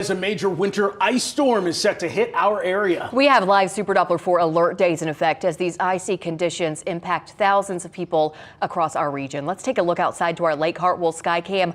As a major winter ice storm is set to hit our area. We have live Super Doppler 4 alert days in effect as these icy conditions impact thousands of people across our region. Let's take a look outside to our Lake Hartwell sky cam.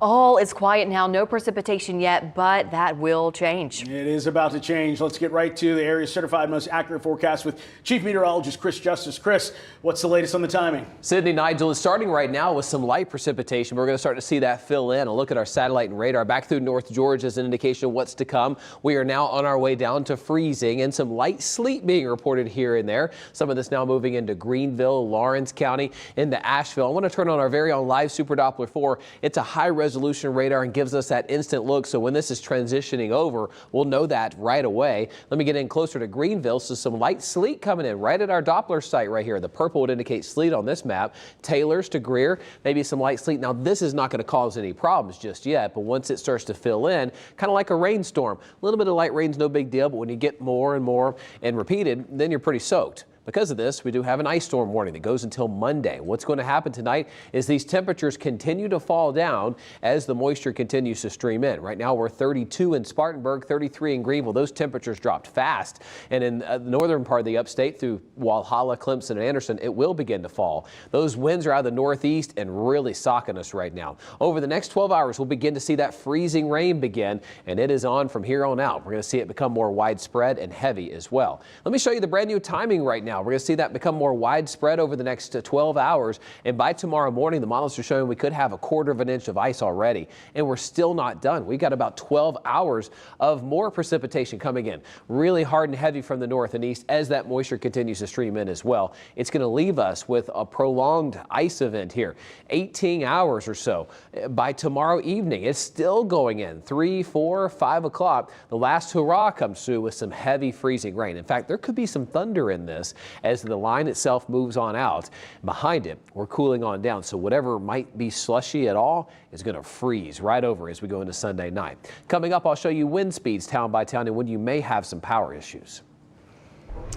All is quiet now, no precipitation yet, but that will change. It is about to change. Let's get right to the area's certified most accurate forecast with Chief Meteorologist Chris Justice. Chris, what's the latest on the timing? Sydney, Nigel, is starting right now with some light precipitation. We're going to start to see that fill in. A look at our satellite and radar back through North Georgia is an indication of what's to come. We are now on our way down to freezing and some light sleet being reported here and there. Some of this now moving into Greenville, Lawrence County, into Asheville. I want to turn on our very own live Super Doppler 4. It's a high resolution radar and gives us that instant look. So when this is transitioning over, we'll know that right away. Let me get in closer to Greenville. So some light sleet coming in right at our Doppler site right here. The purple would indicate sleet on this map. Taylor's to Greer, maybe some light sleet. Now this is not going to cause any problems just yet, but once it starts to fill in, kind of like a rainstorm, a little bit of light rain's no big deal, but when you get more and more and repeated, then you're pretty soaked. Because of this, we do have an ice storm warning that goes until Monday. What's going to happen tonight is these temperatures continue to fall down as the moisture continues to stream in. Right now, we're 32 in Spartanburg, 33 in Greenville. Those temperatures dropped fast. And in the northern part of the upstate through Walhalla, Clemson, and Anderson, it will begin to fall. Those winds are out of the northeast and really socking us right now. Over the next 12 hours, we'll begin to see that freezing rain begin, and it is on from here on out. We're going to see it become more widespread and heavy as well. Let me show you the brand new timing right now. We're going to see that become more widespread over the next 12 hours. And by tomorrow morning, the models are showing we could have a quarter of an inch of ice already. And we're still not done. We've got about 12 hours of more precipitation coming in. Really hard and heavy from the north and east as that moisture continues to stream in as well. It's going to leave us with a prolonged ice event here. 18 hours or so. By tomorrow evening, it's still going in. 3, 4, 5 o'clock. The last hurrah comes through with some heavy freezing rain. In fact, there could be some thunder in this as the line itself moves on out. Behind it, we're cooling on down, so whatever might be slushy at all is going to freeze right over as we go into Sunday night. Coming up, I'll show you wind speeds town by town and when you may have some power issues.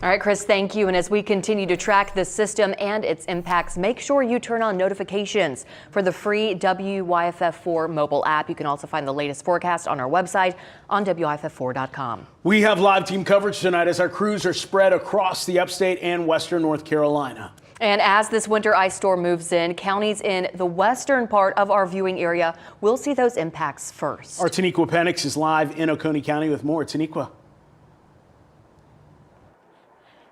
All right, Chris, thank you. And as we continue to track the system and its impacts, make sure you turn on notifications for the free WYFF4 mobile app. You can also find the latest forecast on our website on WYFF4.com. We have live team coverage tonight as our crews are spread across the upstate and western North Carolina. And as this winter ice storm moves in, counties in the western part of our viewing area will see those impacts first. Our Taniqua Penix is live in Oconee County with more. Taniqua.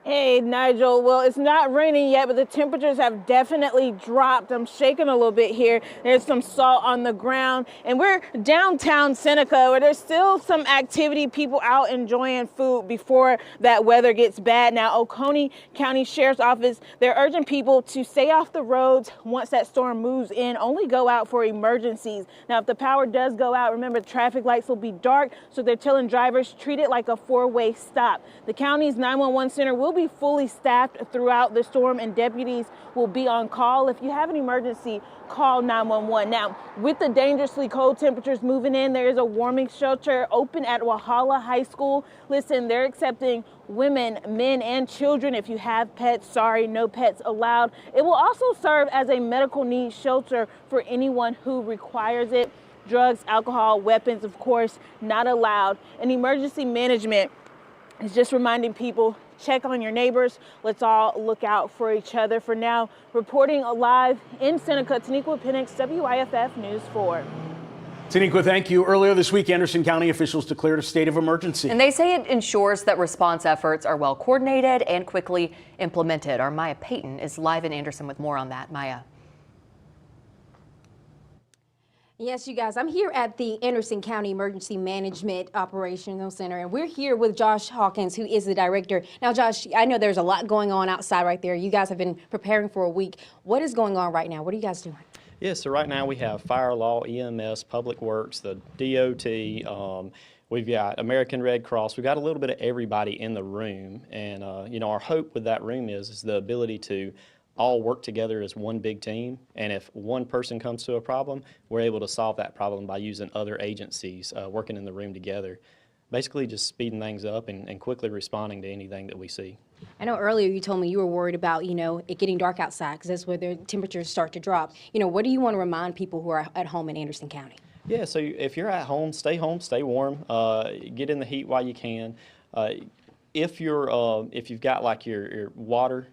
Hey, Nigel. Well, it's not raining yet, but the temperatures have definitely dropped. I'm shaking a little bit here. There's some salt on the ground, and we're downtown Seneca, where there's still some activity, people out enjoying food before that weather gets bad. Now, Oconee County Sheriff's Office, they're urging people to stay off the roads once that storm moves in. Only go out for emergencies. Now, if the power does go out, remember, traffic lights will be dark, so they're telling drivers treat it like a four-way stop. The county's 911 center will be fully staffed throughout the storm, and deputies will be on call. If you have an emergency, call 911. Now, with the dangerously cold temperatures moving in, there is a warming shelter open at Walhalla High School. Listen, they're accepting women, men, and children. If you have pets, sorry, no pets allowed. It will also serve as a medical needs shelter for anyone who requires it. Drugs, alcohol, weapons, of course, not allowed. And emergency management is just reminding people, check on your neighbors. Let's all look out for each other. For now, reporting live in Seneca, Taniqua Penix, WYFF News 4. Taniqua, thank you. Earlier this week, Anderson County officials declared a state of emergency. And they say it ensures that response efforts are well coordinated and quickly implemented. Our Maya Payton is live in Anderson with more on that. Maya. Yes, you guys, I'm here at the Anderson County Emergency Management Operational Center, and we're here with Josh Hawkins, who is the director. Now, Josh, I know there's a lot going on outside right there. You guys have been preparing for a week. What is going on right now? What are you guys doing? Yeah, so right now we have fire law, EMS, Public Works, the DOT, we've got American Red Cross. We've got a little bit of everybody in the room, and you know, our hope with that room is the ability to all work together as one big team, and if one person comes to a problem, we're able to solve that problem by using other agencies working in the room together. Basically just speeding things up and quickly responding to anything that we see. I know earlier you told me you were worried about, it getting dark outside because that's where the temperatures start to drop. What do you want to remind people who are at home in Anderson County? Yeah, so if you're at home, stay warm. Get in the heat while you can. If you've got like your water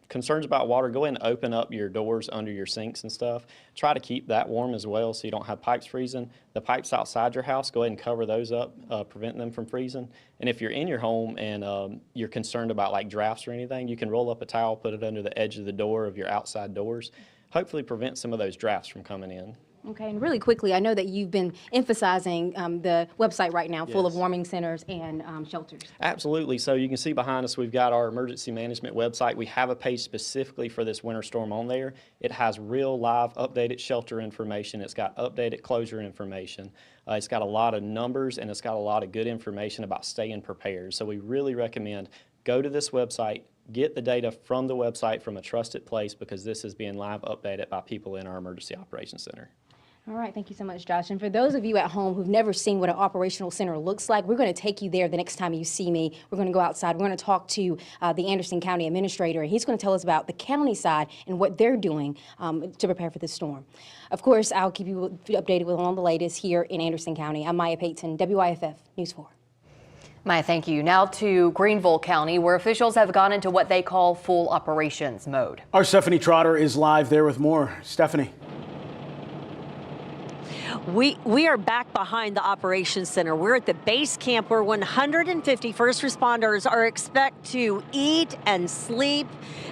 concerns about water, go ahead and open up your doors under your sinks and stuff. Try to keep that warm as well so you don't have pipes freezing. The pipes outside your house, go ahead and cover those up, prevent them from freezing. And if you're in your home and you're concerned about like drafts or anything, you can roll up a towel, put it under the edge of the door of your outside doors. Hopefully prevent some of those drafts from coming in. Okay, and really quickly, I know that you've been emphasizing the website right now full of warming centers and shelters. Absolutely. So you can see behind us, we've got our emergency management website. We have a page specifically for this winter storm on there. It has real live updated shelter information. It's got updated closure information. It's got a lot of numbers and it's got a lot of good information about staying prepared. So we really recommend go to this website, get the data from the website from a trusted place because this is being live updated by people in our Emergency Operations Center. All right, thank you so much, Josh. And for those of you at home who've never seen what an operational center looks like, we're going to take you there the next time you see me. We're going to go outside. We're going to talk to the Anderson County Administrator, and he's going to tell us about the county side and what they're doing to prepare for this storm. Of course, I'll keep you updated with all the latest here in Anderson County. I'm Maya Payton, WYFF News 4. Maya, thank you. Now to Greenville County, where officials have gone into what they call full operations mode. Our Stephanie Trotter is live there with more. Stephanie. We are back behind the Operations Center. We're at the base camp where 150 first responders are expected to eat and sleep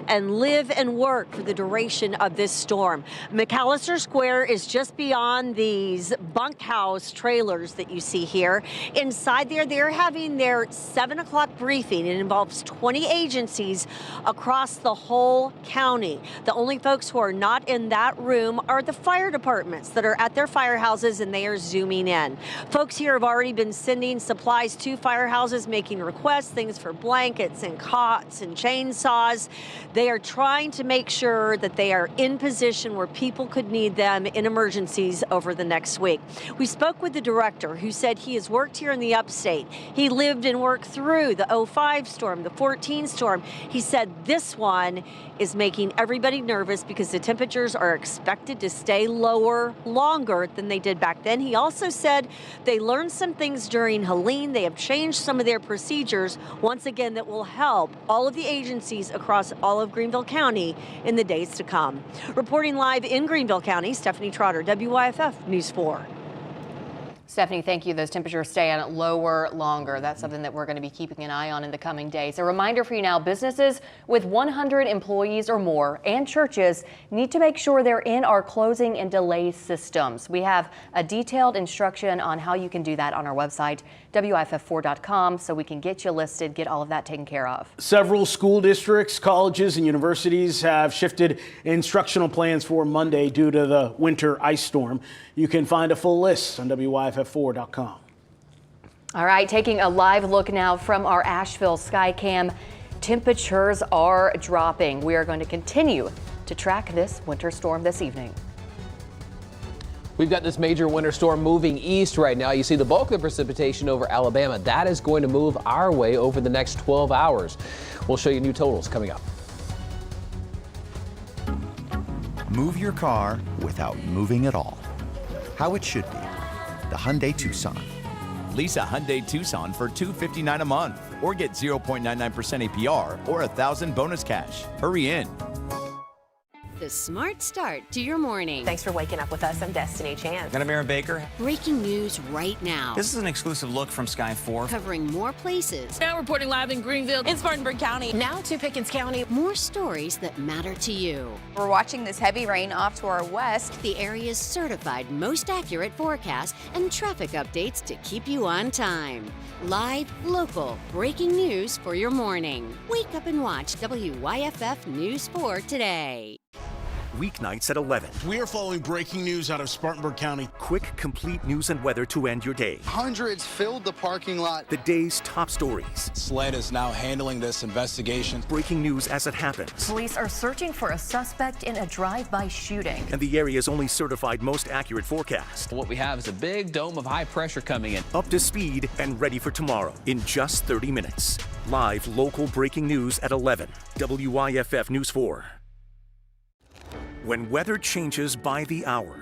and live and work for the duration of this storm. McAllister Square is just beyond these bunkhouse trailers that you see here. Inside there, they're having their 7 o'clock briefing. It involves 20 agencies across the whole county. The only folks who are not in that room are the fire departments that are at their firehouses, and they are zooming in. Folks here have already been sending supplies to firehouses, making requests, things for blankets and cots and chainsaws. They are trying to make sure that they are in position where people could need them in emergencies over the next week. We spoke with the director who said he has worked here in the upstate. He lived and worked through the 05 storm, the 14 storm. He said this one is making everybody nervous because the temperatures are expected to stay lower longer than they did back then. He also said they learned some things during Helene. They have changed some of their procedures, once again, that will help all of the agencies across all of Greenville County in the days to come. Reporting live in Greenville County, Stephanie Trotter, WYFF News 4. Stephanie, thank you. Those temperatures stay on lower longer. That's something that we're going to be keeping an eye on in the coming days. A reminder for you now, businesses with 100 employees or more and churches need to make sure they're in our closing and delay systems. We have a detailed instruction on how you can do that on our website, WYFF4.com, so we can get you listed, get all of that taken care of. Several school districts, colleges, and universities have shifted instructional plans for Monday due to the winter ice storm. You can find a full list on WYFF4.com. All right, taking a live look now from our Asheville Skycam. Temperatures are dropping. We are going to continue to track this winter storm this evening. We've got this major winter storm moving east right now. You see the bulk of the precipitation over Alabama. That is going to move our way over the next 12 hours. We'll show you new totals coming up. Move your car without moving at all. How it should be. The Hyundai Tucson. Lease a Hyundai Tucson for $259 a month or get 0.99% APR or $1,000 bonus cash. Hurry in. The smart start to your morning. Thanks for waking up with us. I'm Destiny Chance. And I'm Aaron Baker. Breaking news right now. This is an exclusive look from Sky 4. Covering more places. Now reporting live in Greenville, in Spartanburg County. Now to Pickens County. More stories that matter to you. We're watching this heavy rain off to our west. The area's certified most accurate forecast and traffic updates to keep you on time. Live, local, breaking news for your morning. Wake up and watch WYFF News 4 today. Weeknights at 11. We are following breaking news out of Spartanburg County. Quick, complete news and weather to end your day. Hundreds filled the parking lot. The day's top stories. SLED is now handling this investigation. Breaking news as it happens. Police are searching for a suspect in a drive-by shooting. And the area's only certified most accurate forecast. What we have is a big dome of high pressure coming in. Up to speed and ready for tomorrow in just 30 minutes. Live local breaking news at 11. WYFF News 4. When weather changes by the hour,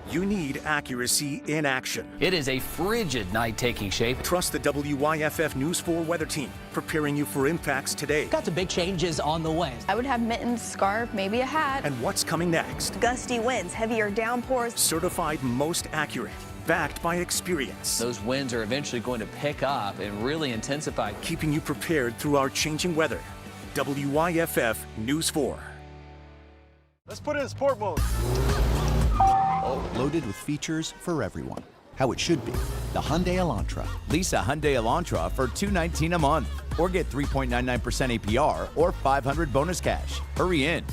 You need accuracy in action. It is a frigid night taking shape. Trust the WYFF News 4 weather team, preparing you for impacts today. Got some big changes on the way. I would have mittens, scarf, maybe a hat. And what's coming next. Gusty winds, heavier downpours. Certified most accurate, backed by experience. Those winds are eventually going to pick up and really intensify. Keeping you prepared through our changing weather. WYFF News 4. Let's put it in sport mode. Loaded with features for everyone. How it should be. The Hyundai Elantra. Lease a Hyundai Elantra for $219 a month or get 3.99% APR or $500 bonus cash. Hurry in.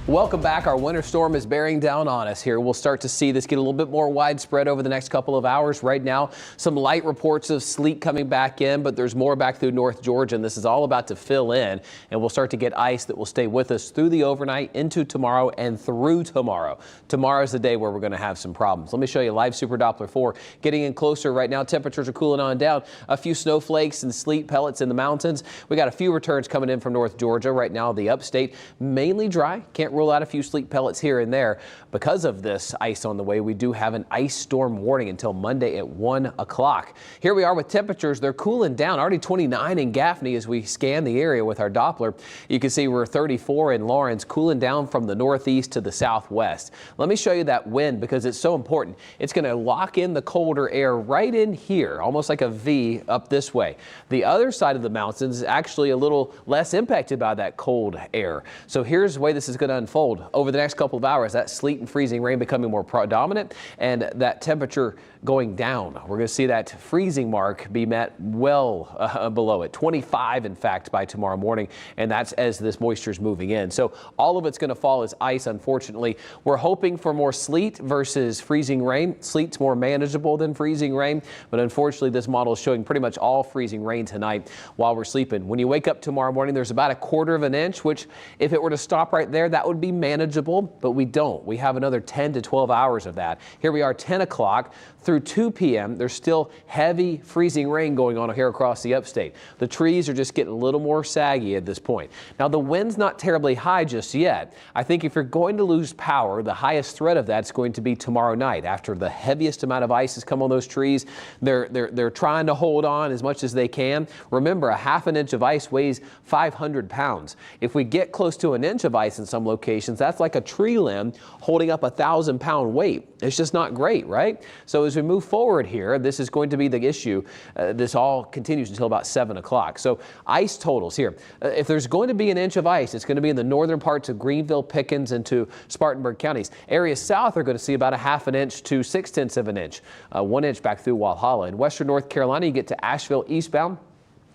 Welcome back. Our winter storm is bearing down on us here. We'll start to see this get a little bit more widespread over the next couple of hours. Right now, some light reports of sleet coming back in, but there's more back through North Georgia, and this is all about to fill in, and we'll start to get ice that will stay with us through the overnight, into tomorrow, and through tomorrow. Tomorrow is the day where we're going to have some problems. Let me show you live Super Doppler 4 getting in closer right now. Temperatures are cooling on down. A few snowflakes and sleet pellets in the mountains. We got a few returns coming in from North Georgia right now. The upstate mainly dry. Can't rule out a few sleet pellets here and there. Because of this ice on the way, we do have an ice storm warning until Monday at 1 o'clock. Here we are with temperatures. They're cooling down. Already 29 in Gaffney as we scan the area with our Doppler. You can see we're 34 in Lawrence, cooling down from the northeast to the southwest. Let me show you that wind because it's so important. It's going to lock in the colder air right in here, almost like a V up this way. The other side of the mountains is actually a little less impacted by that cold air. So here's the way this is going to unfold. Over the next couple of hours, that sleet and freezing rain becoming more predominant and that temperature going down. We're going to see that freezing mark be met well below it, 25 in fact by tomorrow morning, and that's as this moisture is moving in. So all of it's going to fall as ice, unfortunately. We're hoping for more sleet versus freezing rain. Sleet's more manageable than freezing rain, but unfortunately this model is showing pretty much all freezing rain tonight while we're sleeping. When you wake up tomorrow morning, there's about 1/4 of an inch, which if it were to stop right there, that would be manageable, but we don't. We have another 10 to 12 hours of that. Here we are 10 o'clock through 2 p.m. There's still heavy freezing rain going on here across the upstate. The trees are just getting a little more saggy at this point. Now the wind's not terribly high just yet. I think if you're going to lose power, the highest threat of that's going to be tomorrow night. After the heaviest amount of ice has come on those trees, they're trying to hold on as much as they can. Remember, 1/2 inch of ice weighs 500 pounds. If we get close to 1 inch of ice in some locations, that's like a tree limb holding up 1,000-pound weight. It's just not great, right? So as we move forward here, this is going to be the issue. This all continues until about 7 o'clock. So ice totals here. If there's going to be 1 inch of ice, it's going to be in the northern parts of Greenville, Pickens, and to Spartanburg counties. Areas south are going to see about 1/2 inch to 6/10 of an inch. 1 inch back through Walhalla. In western North Carolina, you get to Asheville eastbound.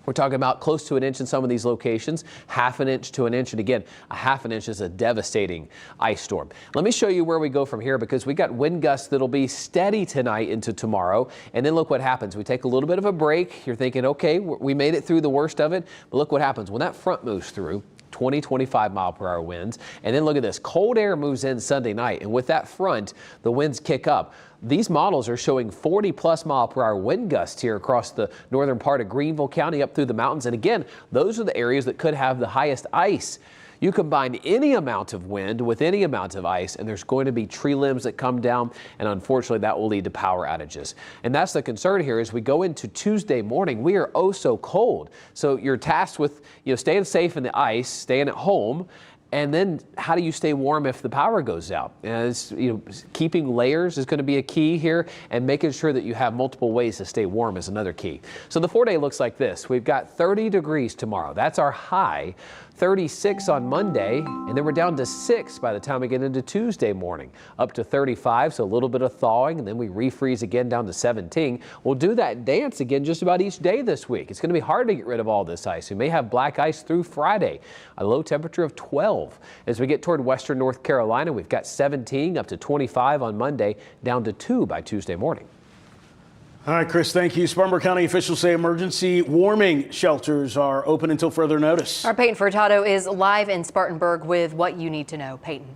We're talking about close to 1 inch in some of these locations, 1/2 inch to 1 inch. And again, 1/2 inch is a devastating ice storm. Let me show you where we go from here because we got wind gusts that'll be steady tonight into tomorrow. And then look what happens. We take a little bit of a break. You're thinking, okay, we made it through the worst of it. But look what happens when that front moves through. 20, 25 mile per hour winds. And then look at this. Cold air moves in Sunday night. And with that front, the winds kick up. These models are showing 40+ mile per hour wind gusts here across the northern part of Greenville County up through the mountains. And again, those are the areas that could have the highest ice. You combine any amount of wind with any amount of ice, and there's going to be tree limbs that come down, and unfortunately that will lead to power outages. And that's the concern here as we go into Tuesday morning. We are oh so cold. So you're tasked with staying safe in the ice, staying at home, and then how do you stay warm if the power goes out? Keeping layers is going to be a key here, and making sure that you have multiple ways to stay warm is another key. So the 4-day looks like this. We've got 30 degrees tomorrow. That's our high. 36 on Monday, and then we're down to 6 by the time we get into Tuesday morning. Up to 35, so a little bit of thawing, and then we refreeze again down to 17. We'll do that dance again just about each day this week. It's going to be hard to get rid of all this ice. We may have black ice through Friday. A low temperature of 12. As we get toward western North Carolina, we've got 17 up to 25 on Monday, down to 2 by Tuesday morning. All right, Chris, thank you. Spartanburg County officials say emergency warming shelters are open until further notice. Our Peyton Furtado is live in Spartanburg with what you need to know. Peyton.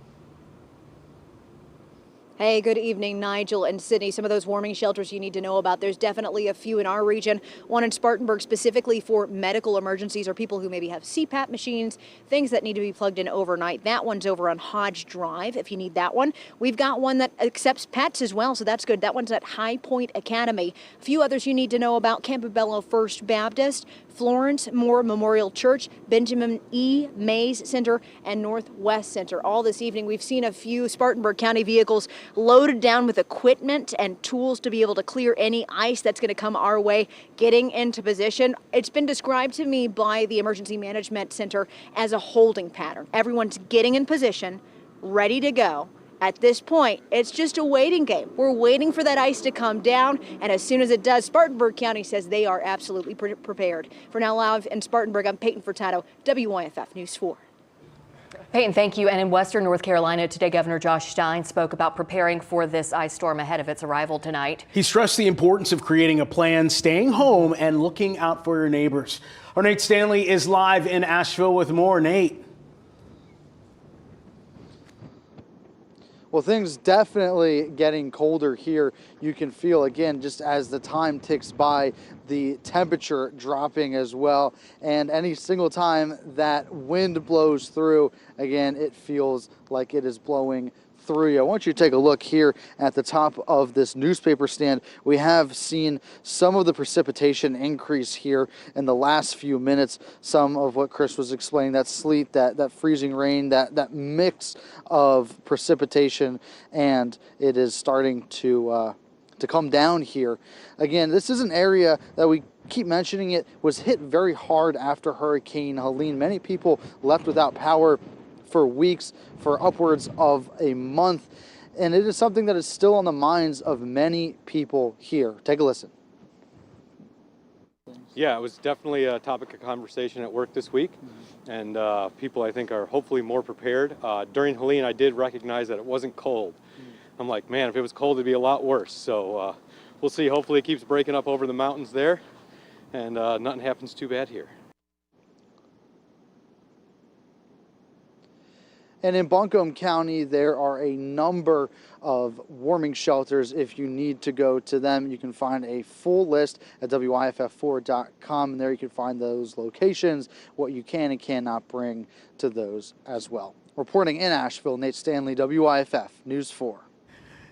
Hey, good evening, Nigel and Sydney. Some of those warming shelters you need to know about. There's definitely a few in our region. One in Spartanburg specifically for medical emergencies or people who maybe have CPAP machines, things that need to be plugged in overnight. That one's over on Hodge Drive if you need that one. We've got one that accepts pets as well, so that's good. That one's at High Point Academy. A few others you need to know about: Campobello First Baptist, Florence Moore Memorial Church, Benjamin E. Mays Center, and Northwest Center. All this evening, we've seen a few Spartanburg County vehicles loaded down with equipment and tools to be able to clear any ice that's going to come our way, getting into position. It's been described to me by the Emergency Management Center as a holding pattern. Everyone's getting in position, ready to go. At this point, it's just a waiting game. We're waiting for that ice to come down, and as soon as it does, Spartanburg County says they are absolutely prepared. For now, live in Spartanburg, I'm Peyton Furtado, WYFF News 4. Peyton, thank you. And in Western North Carolina today, Governor Josh Stein spoke about preparing for this ice storm ahead of its arrival tonight. He stressed the importance of creating a plan, staying home, and looking out for your neighbors. Our Nate Stanley is live in Asheville with more. Nate. Well, things definitely getting colder here. You can feel, again, just as the time ticks by, the temperature dropping as well. And any single time that wind blows through, again, it feels like it is blowing through you. I want you to take a look here at the top of this newspaper stand. We have seen some of the precipitation increase here in the last few minutes. Some of what Chris was explaining, that sleet, that freezing rain, that mix of precipitation, and it is starting to come down here. Again, this is an area that we keep mentioning it was hit very hard after Hurricane Helene. Many people left without power for weeks, for upwards of a month, and it is something that is still on the minds of many people here. Take a listen. Yeah, it was definitely a topic of conversation at work this week, and people, I think, are hopefully more prepared. During Helene, I did recognize that it wasn't cold. I'm like, man, if it was cold, it'd be a lot worse. So we'll see. Hopefully it keeps breaking up over the mountains there, and nothing happens too bad here. And in Buncombe County, there are a number of warming shelters. If you need to go to them, you can find a full list at WYFF4.com, and there you can find those locations, what you can and cannot bring to those as well. Reporting in Asheville, Nate Stanley, WYFF News 4.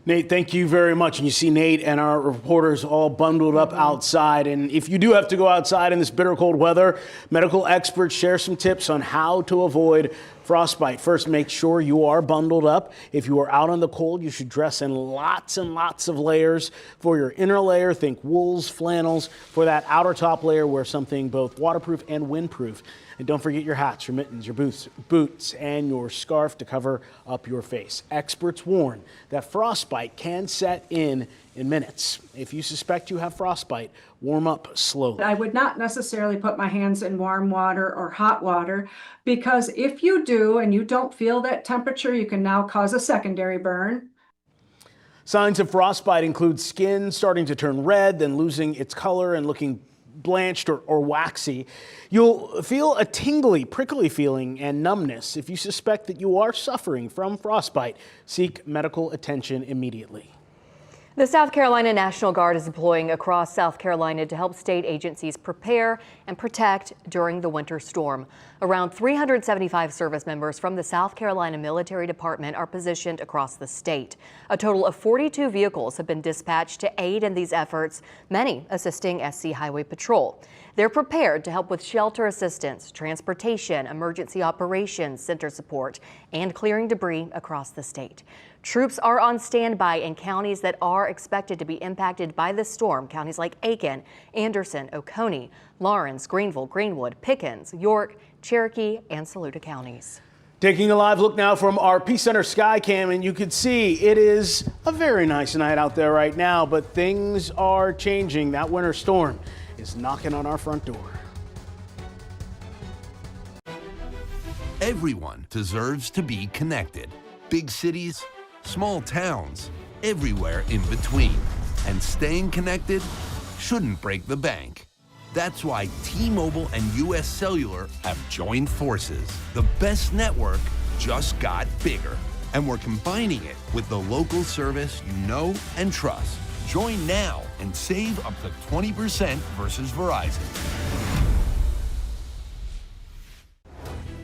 Nate, thank you very much. And you see Nate and our reporters all bundled up outside. And if you do have to go outside in this bitter cold weather, medical experts share some tips on how to avoid frostbite. First, make sure you are bundled up. If you are out on the cold, you should dress in lots and lots of layers. For your inner layer, think wools, flannels. For that outer top layer, wear something both waterproof and windproof. And don't forget your hats, your mittens, your boots, and your scarf to cover up your face. Experts warn that frostbite can set in minutes. If you suspect you have frostbite, warm up slowly. I would not necessarily put my hands in warm water or hot water, because if you do and you don't feel that temperature, you can now cause a secondary burn. Signs of frostbite include skin starting to turn red, then losing its color and looking blanched or waxy. You'll feel a tingly, prickly feeling and numbness. If you suspect that you are suffering from frostbite, seek medical attention immediately. The South Carolina National Guard is deploying across South Carolina to help state agencies prepare and protect during the winter storm. Around 375 service members from the South Carolina Military Department are positioned across the state. A total of 42 vehicles have been dispatched to aid in these efforts, many assisting SC Highway Patrol. They're prepared to help with shelter assistance, transportation, emergency operations, center support, and clearing debris across the state. Troops are on standby in counties that are expected to be impacted by the storm. Counties like Aiken, Anderson, Oconee, Lawrence, Greenville, Greenwood, Pickens, York, Cherokee, and Saluda counties. Taking a live look now from our Peace Center sky cam, and you can see it is a very nice night out there right now, but things are changing. That winter storm is knocking on our front door. Everyone deserves to be connected. Big cities, small towns, everywhere in between. And staying connected shouldn't break the bank. That's why T-Mobile and US Cellular have joined forces. The best network just got bigger. And we're combining it with the local service you know and trust. Join now and save up to 20% versus Verizon.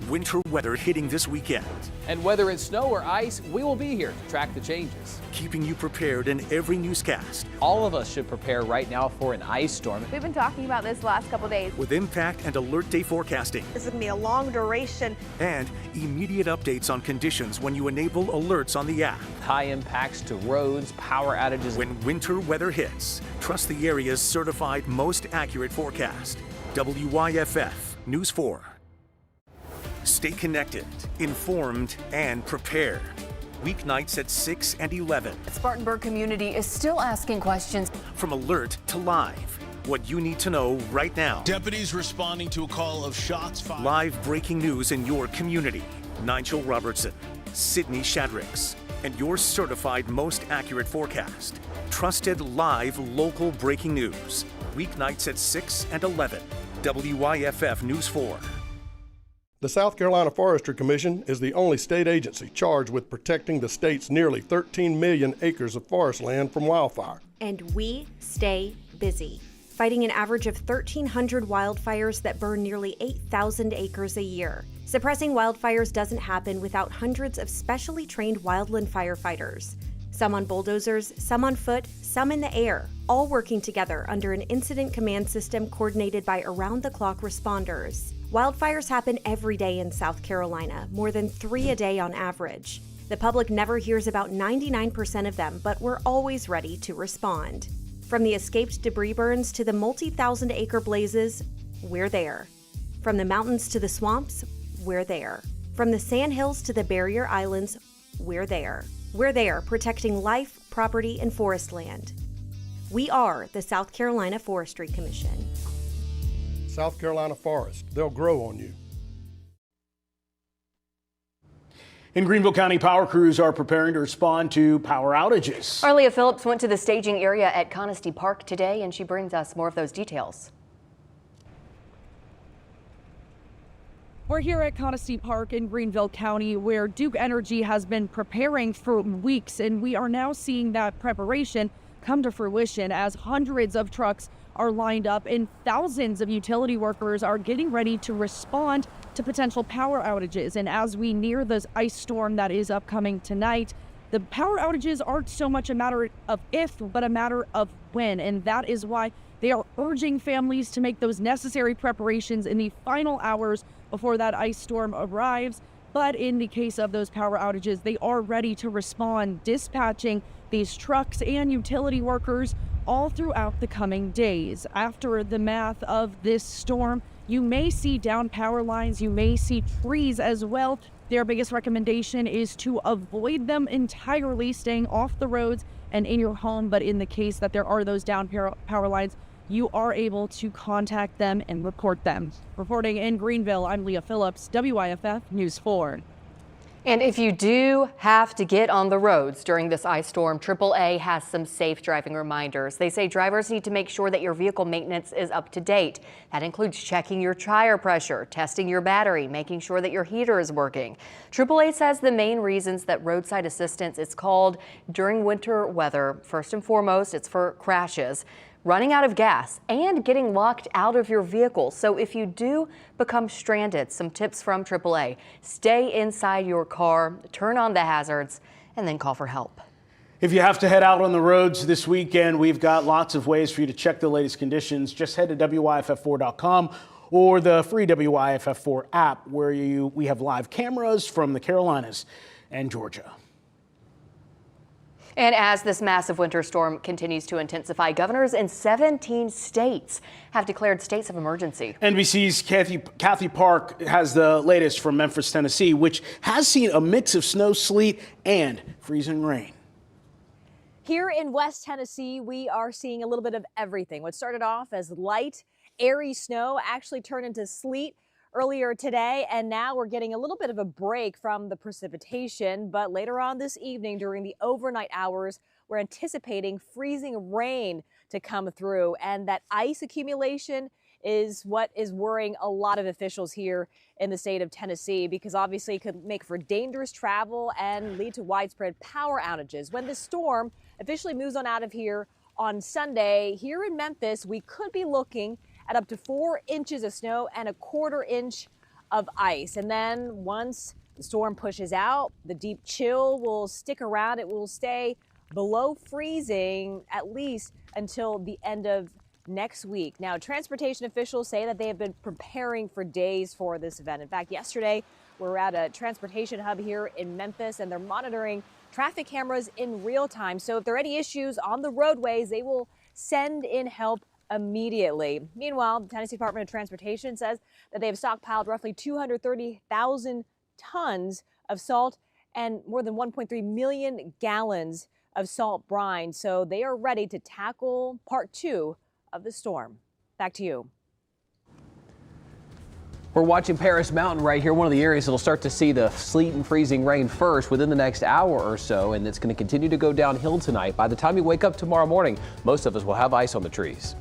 Winter weather hitting this weekend. And whether it's snow or ice, we will be here to track the changes. Keeping you prepared in every newscast. All of us should prepare right now for an ice storm. We've been talking about this the last couple days. With impact and alert day forecasting. This is going to be a long duration. And immediate updates on conditions when you enable alerts on the app. High impacts to roads, power outages. When winter weather hits, trust the area's certified most accurate forecast. WYFF News 4. Stay connected, informed, and prepared. Weeknights at 6 and 11. The Spartanburg community is still asking questions. From alert to live, what you need to know right now. Deputies responding to a call of shots fired. Live breaking news in your community. Nigel Robertson, Sydney Shadricks, and your certified most accurate forecast. Trusted live local breaking news. Weeknights at 6 and 11. WYFF News 4. The South Carolina Forestry Commission is the only state agency charged with protecting the state's nearly 13 million acres of forest land from wildfire. And we stay busy, fighting an average of 1,300 wildfires that burn nearly 8,000 acres a year. Suppressing wildfires doesn't happen without hundreds of specially trained wildland firefighters. Some on bulldozers, some on foot, some in the air, all working together under an incident command system coordinated by around-the-clock responders. Wildfires happen every day in South Carolina, more than 3 a day on average. The public never hears about 99% of them, but we're always ready to respond. From the escaped debris burns to the multi-thousand-acre blazes, we're there. From the mountains to the swamps, we're there. From the sandhills to the barrier islands, we're there. We're there protecting life, property, and forest land. We are the South Carolina Forestry Commission. South Carolina Forest, they'll grow on you. In Greenville County, power crews are preparing to respond to power outages. Our Leah Phillips went to the staging area at Conisty Park today, and she brings us more of those details. We're here at Conisty Park in Greenville County, where Duke Energy has been preparing for weeks, and we are now seeing that preparation come to fruition as hundreds of trucks are lined up and thousands of utility workers are getting ready to respond to potential power outages. And as we near this ice storm that is upcoming tonight, the power outages aren't so much a matter of if, but a matter of when. And that is why they are urging families to make those necessary preparations in the final hours before that ice storm arrives. But in the case of those power outages, they are ready to respond, dispatching these trucks and utility workers all throughout the coming days. After the math of this storm, you may see down power lines, you may see trees as well. Their biggest recommendation is to avoid them entirely, staying off the roads and in your home. But in the case that there are those down power lines, you are able to contact them and report them. Reporting in Greenville, I'm Leah Phillips, WYFF News 4. And if you do have to get on the roads during this ice storm, AAA has some safe driving reminders. They say drivers need to make sure that your vehicle maintenance is up to date. That includes checking your tire pressure, testing your battery, making sure that your heater is working. AAA says the main reasons that roadside assistance is called during winter weather, first and foremost, it's for crashes, running out of gas, and getting locked out of your vehicle. So if you do become stranded, some tips from AAA. Stay inside your car, turn on the hazards, and then call for help. If you have to head out on the roads this weekend, we've got lots of ways for you to check the latest conditions. Just head to WYFF4.com or the free WYFF4 app, where we have live cameras from the Carolinas and Georgia. And as this massive winter storm continues to intensify, governors in 17 states have declared states of emergency. NBC's Kathy Park has the latest from Memphis, Tennessee, which has seen a mix of snow, sleet, and freezing rain. Here in West Tennessee, we are seeing a little bit of everything. What started off as light, airy snow actually turned into sleet earlier today, and now we're getting a little bit of a break from the precipitation. But later on this evening, during the overnight hours, we're anticipating freezing rain to come through, and that ice accumulation is what is worrying a lot of officials here in the state of Tennessee, because obviously it could make for dangerous travel and lead to widespread power outages. When the storm officially moves on out of here on Sunday, here in Memphis, we could be looking at up to 4 inches of snow and a 1/4 inch of ice. And then once the storm pushes out, the deep chill will stick around. It will stay below freezing at least until the end of next week. Now, transportation officials say that they have been preparing for days for this event. In fact, yesterday we were at a transportation hub here in Memphis, and they're monitoring traffic cameras in real time. So if there are any issues on the roadways, they will send in help immediately. Meanwhile, the Tennessee Department of Transportation says that they have stockpiled roughly 230,000 tons of salt and more than 1.3 million gallons of salt brine. So they are ready to tackle part 2 of the storm. Back to you. We're watching Paris Mountain right here, one of the areas that'll start to see the sleet and freezing rain first within the next hour or so, and it's going to continue to go downhill tonight. By the time you wake up tomorrow morning, most of us will have ice on the trees.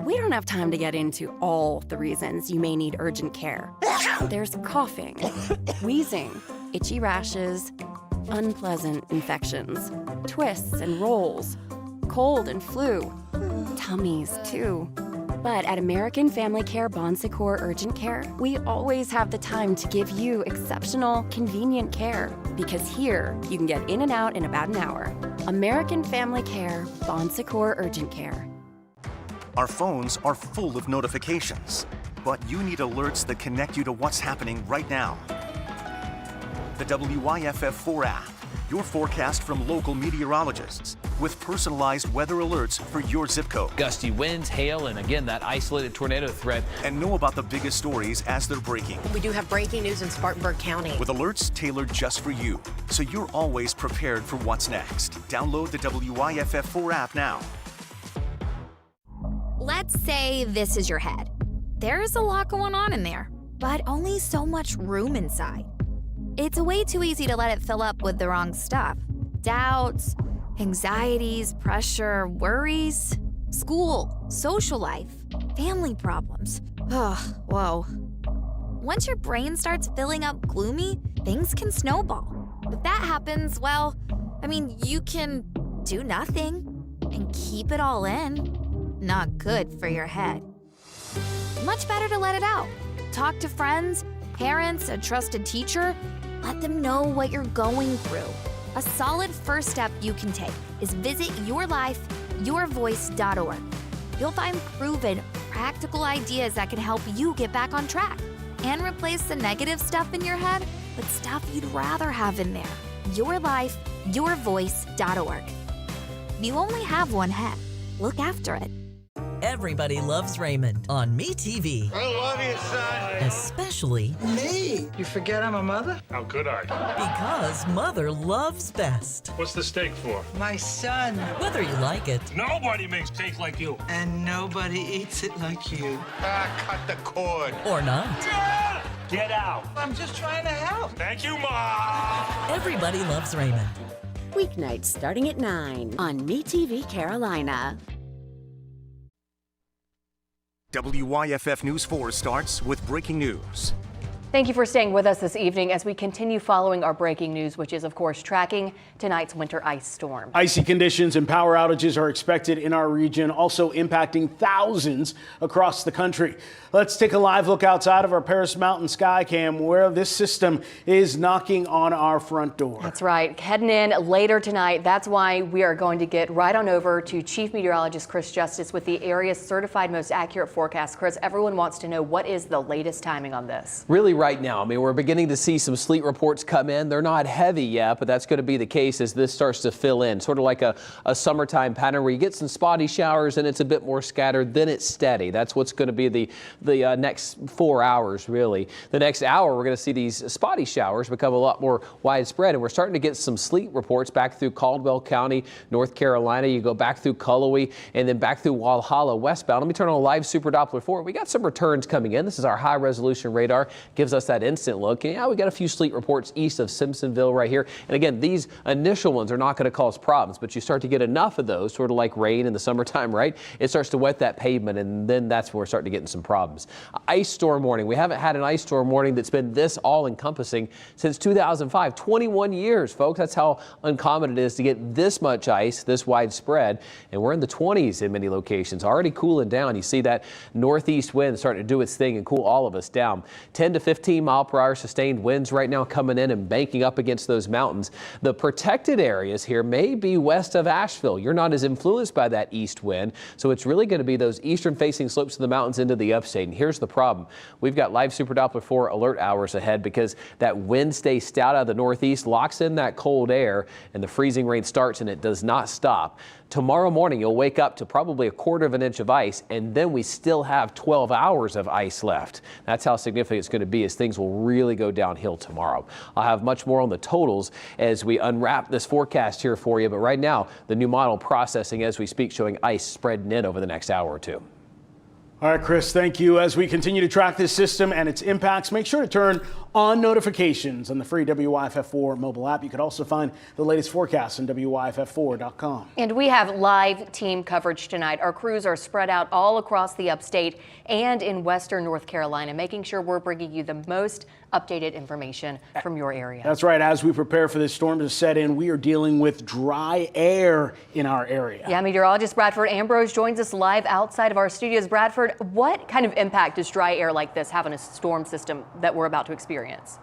We don't have time to get into all the reasons you may need urgent care. There's coughing, wheezing, itchy rashes, unpleasant infections, twists and rolls, cold and flu, tummies too. But at American Family Care Bon Secours Urgent Care, we always have the time to give you exceptional, convenient care. Because here, you can get in and out in about an hour. American Family Care Bon Secours Urgent Care. Our phones are full of notifications, but you need alerts that connect you to what's happening right now. The WYFF4 app, your forecast from local meteorologists, with personalized weather alerts for your zip code. Gusty winds, hail, and again, that isolated tornado threat. And know about the biggest stories as they're breaking. We do have breaking news in Spartanburg County. With alerts tailored just for you, so you're always prepared for what's next. Download the WYFF4 app now. Let's say this is your head. There's a lot going on in there, but only so much room inside. It's way too easy to let it fill up with the wrong stuff. Doubts, anxieties, pressure, worries, school, social life, family problems. Ugh, whoa. Once your brain starts filling up gloomy, things can snowball. If that happens, well, you can do nothing and keep it all in. Not good for your head. Much better to let it out. Talk to friends, parents, a trusted teacher. Let them know what you're going through. A solid first step you can take is visit yourlifeyourvoice.org. You'll find proven, practical ideas that can help you get back on track and replace the negative stuff in your head with stuff you'd rather have in there. yourlifeyourvoice.org. You only have one head. Look after it. Everybody loves Raymond on MeTV. I love you, son. Especially me. You forget I'm a mother? How could I? Because mother loves best. What's the steak for? My son. Whether you like it. Nobody makes steak like you. And nobody eats it like you. Cut the cord. Or not. Get out. I'm just trying to help. Thank you, Mom. Everybody loves Raymond. Weeknights starting at 9 on MeTV Carolina. WYFF News 4 starts with breaking news. Thank you for staying with us this evening as we continue following our breaking news, which is, of course, tracking tonight's winter ice storm. Icy conditions and power outages are expected in our region, also impacting thousands across the country. Let's take a live look outside of our Paris Mountain sky cam where this system is knocking on our front door. That's right. Heading in later tonight. That's why we are going to get right on over to Chief Meteorologist Chris Justice with the area's certified most accurate forecast. Chris, everyone wants to know what is the latest timing on this? Really right now, we're beginning to see some sleet reports come in. They're not heavy yet, but that's going to be the case as this starts to fill in. Sort of like a summertime pattern where you get some spotty showers and it's a bit more scattered, then it's steady. That's what's going to be the next 4 hours, really. The next hour, we're going to see these spotty showers become a lot more widespread, and we're starting to get some sleet reports back through Caldwell County, North Carolina. You go back through Cullowhee and then back through Walhalla westbound. Let me turn on a live Super Doppler 4. We got some returns coming in. This is our high resolution radar. Gives gives us that instant look. And yeah, we got a few sleet reports east of Simpsonville right here. And again, these initial ones are not going to cause problems, but you start to get enough of those, sort of like rain in the summertime, right? It starts to wet that pavement, and then that's when we're starting to get in some problems. Ice storm warning. We haven't had an ice storm warning that's been this all-encompassing since 2005. 21 years, folks. That's how uncommon it is to get this much ice, this widespread. And we're in the 20s in many locations, already cooling down. You see that northeast wind starting to do its thing and cool all of us down. 10 to 15 mile per hour sustained winds right now coming in and banking up against those mountains. The protected areas here may be west of Asheville. You're not as influenced by that east wind, so it's really going to be those eastern facing slopes of the mountains into the upstate. And here's the problem. We've got live Super Doppler 4 alert hours ahead because that wind stays stout out of the northeast, locks in that cold air, and the freezing rain starts and it does not stop. Tomorrow morning, you'll wake up to probably 1/4 inch of ice, and then we still have 12 hours of ice left. That's how significant it's going to be, as things will really go downhill tomorrow. I'll have much more on the totals as we unwrap this forecast here for you, but right now, the new model processing as we speak, showing ice spreading in over the next hour or two. All right, Chris, thank you. As we continue to track this system and its impacts, make sure to turn on notifications on the free WYFF4 mobile app. You can also find the latest forecasts on WYFF4.com. And we have live team coverage tonight. Our crews are spread out all across the upstate and in western North Carolina, making sure we're bringing you the most updated information from your area. That's right. As we prepare for this storm to set in, we are dealing with dry air in our area. Yeah, meteorologist Bradford Ambrose joins us live outside of our studios. Bradford, what kind of impact does dry air like this have on a storm system that we're about to experience?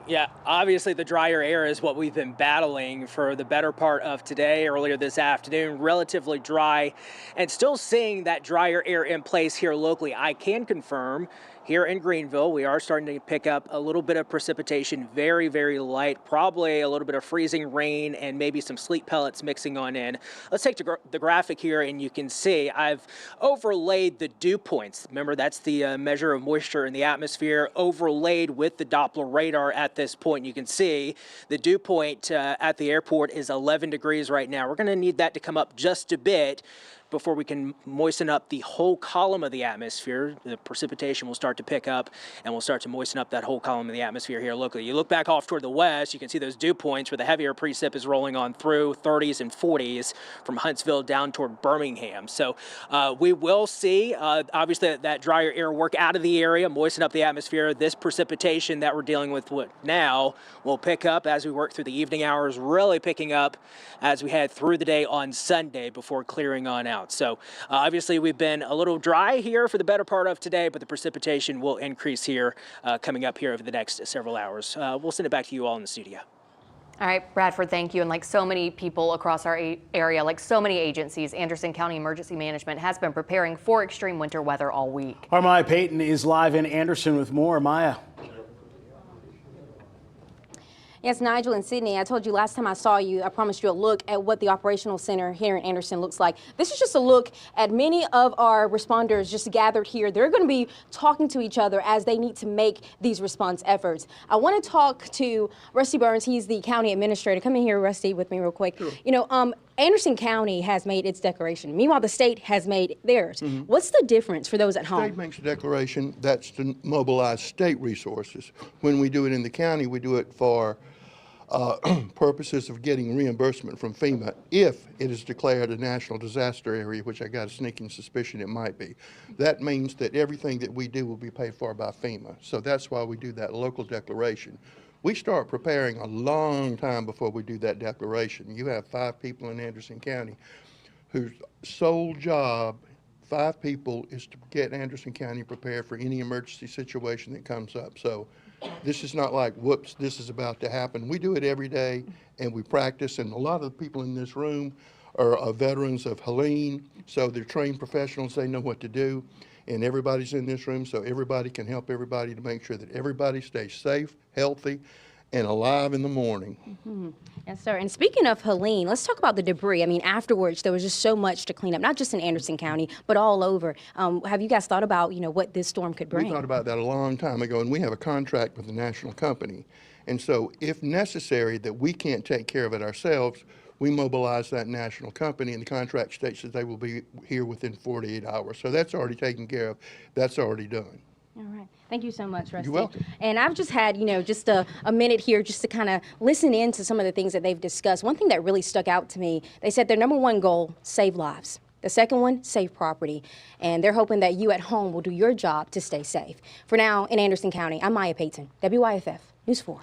Yeah, obviously the drier air is what we've been battling for the better part of today, earlier this afternoon, relatively dry, and still seeing that drier air in place here locally. I can confirm here in Greenville, we are starting to pick up a little bit of precipitation, very, very light, probably a little bit of freezing rain and maybe some sleet pellets mixing on in. Let's take the graphic here, and you can see I've overlaid the dew points. Remember, that's the measure of moisture in the atmosphere, overlaid with the Doppler radar at this point. You can see the dew point at the airport is 11 degrees right now. We're going to need that to come up just a bit before we can moisten up the whole column of the atmosphere. The precipitation will start to pick up, and we'll start to moisten up that whole column of the atmosphere here locally. You look back off toward the west, you can see those dew points where the heavier precip is rolling on through 30s and 40s from Huntsville down toward Birmingham. So we will see, obviously, that drier air work out of the area, moisten up the atmosphere. This precipitation that we're dealing with now will pick up as we work through the evening hours, really picking up as we head through the day on Sunday before clearing on out. So obviously we've been a little dry here for the better part of today, but the precipitation will increase here coming up here over the next several hours. We'll send it back to you all in the studio. All right, Bradford, thank you. And like so many people across our area, like so many agencies, Anderson County Emergency Management has been preparing for extreme winter weather all week. Our Maya Payton is live in Anderson with more. Maya. Yes, Nigel and Sydney, I told you last time I saw you, I promised you a look at what the operational center here in Anderson looks like. This is just a look at many of our responders just gathered here. They're going to be talking to each other as they need to make these response efforts. I want to talk to Rusty Burns. He's the county administrator. Come in here, Rusty, with me real quick. Sure. You know, Anderson County has made its declaration. Meanwhile, the state has made theirs. Mm-hmm. What's the difference for those at home? The state makes a declaration. That's to mobilize state resources. When we do it in the county, we do it for purposes of getting reimbursement from FEMA if it is declared a national disaster area, which I got a sneaking suspicion it might be. That means that everything that we do will be paid for by FEMA. So that's why we do that local declaration. We start preparing a long time before we do that declaration. You have 5 people in Anderson County whose sole job, 5 people, is to get Anderson County prepared for any emergency situation that comes up. So this is not like, whoops, this is about to happen. We do it every day, and we practice, and a lot of the people in this room are veterans of Helene, so they're trained professionals. They know what to do, and everybody's in this room, so everybody can help everybody to make sure that everybody stays safe, healthy, and alive in the morning. Mm-hmm. Yes, sir. And speaking of Helene, let's talk about the debris. I mean, afterwards, there was just so much to clean up, not just in Anderson County, but all over. Have you guys thought about, you know, what this storm could bring? We thought about that a long time ago, and we have a contract with the national company. And so if necessary that we can't take care of it ourselves, we mobilize that national company, and the contract states that they will be here within 48 hours. So that's already taken care of. That's already done. All right. Thank you so much, Rusty. You're welcome. And I've just had, just a minute here just to kind of listen in to some of the things that they've discussed. One thing that really stuck out to me, they said their number one goal, save lives. The second one, save property. And they're hoping that you at home will do your job to stay safe. For now, in Anderson County, I'm Maya Payton, WYFF News 4.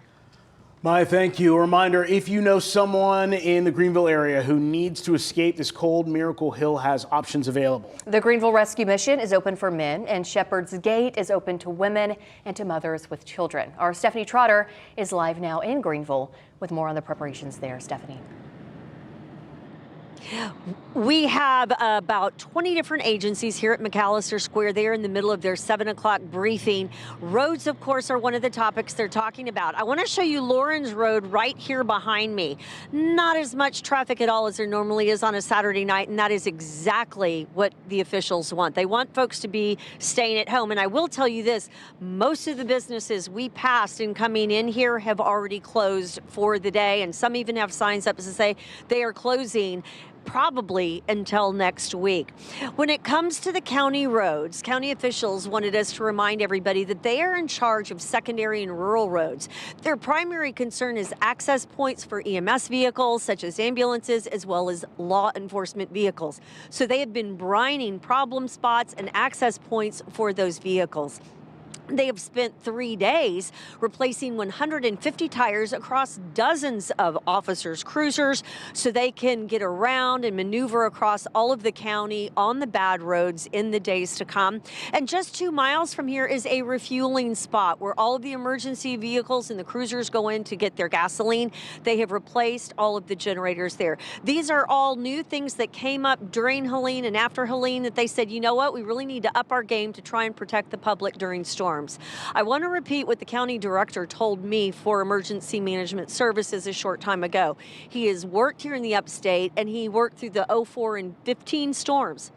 Maya, thank you. A reminder, if you know someone in the Greenville area who needs to escape this cold, Miracle Hill has options available. The Greenville Rescue Mission is open for men, and Shepherd's Gate is open to women and to mothers with children. Our Stephanie Trotter is live now in Greenville with more on the preparations there. Stephanie. We have about 20 different agencies here at McAllister Square. They're in the middle of their 7 o'clock briefing. Roads, of course, are one of the topics they're talking about. I want to show you Lawrence Road right here behind me. Not as much traffic at all as there normally is on a Saturday night, and that is exactly what the officials want. They want folks to be staying at home. And I will tell you this, most of the businesses we passed in coming in here have already closed for the day, and some even have signs up to say they are closing probably until next week. When it comes to the county roads, county officials wanted us to remind everybody that they are in charge of secondary and rural roads. Their primary concern is access points for EMS vehicles, such as ambulances, as well as law enforcement vehicles. So they have been brining problem spots and access points for those vehicles. They have spent 3 days replacing 150 tires across dozens of officers' cruisers so they can get around and maneuver across all of the county on the bad roads in the days to come. And just 2 miles from here is a refueling spot where all of the emergency vehicles and the cruisers go in to get their gasoline. They have replaced all of the generators there. These are all new things that came up during Helene and after Helene that they said, you know what, we really need to up our game to try and protect the public during storms. I want to repeat what the county director told me for Emergency Management Services a short time ago. He has worked here in the upstate, and he worked through the 04 and 15 storms.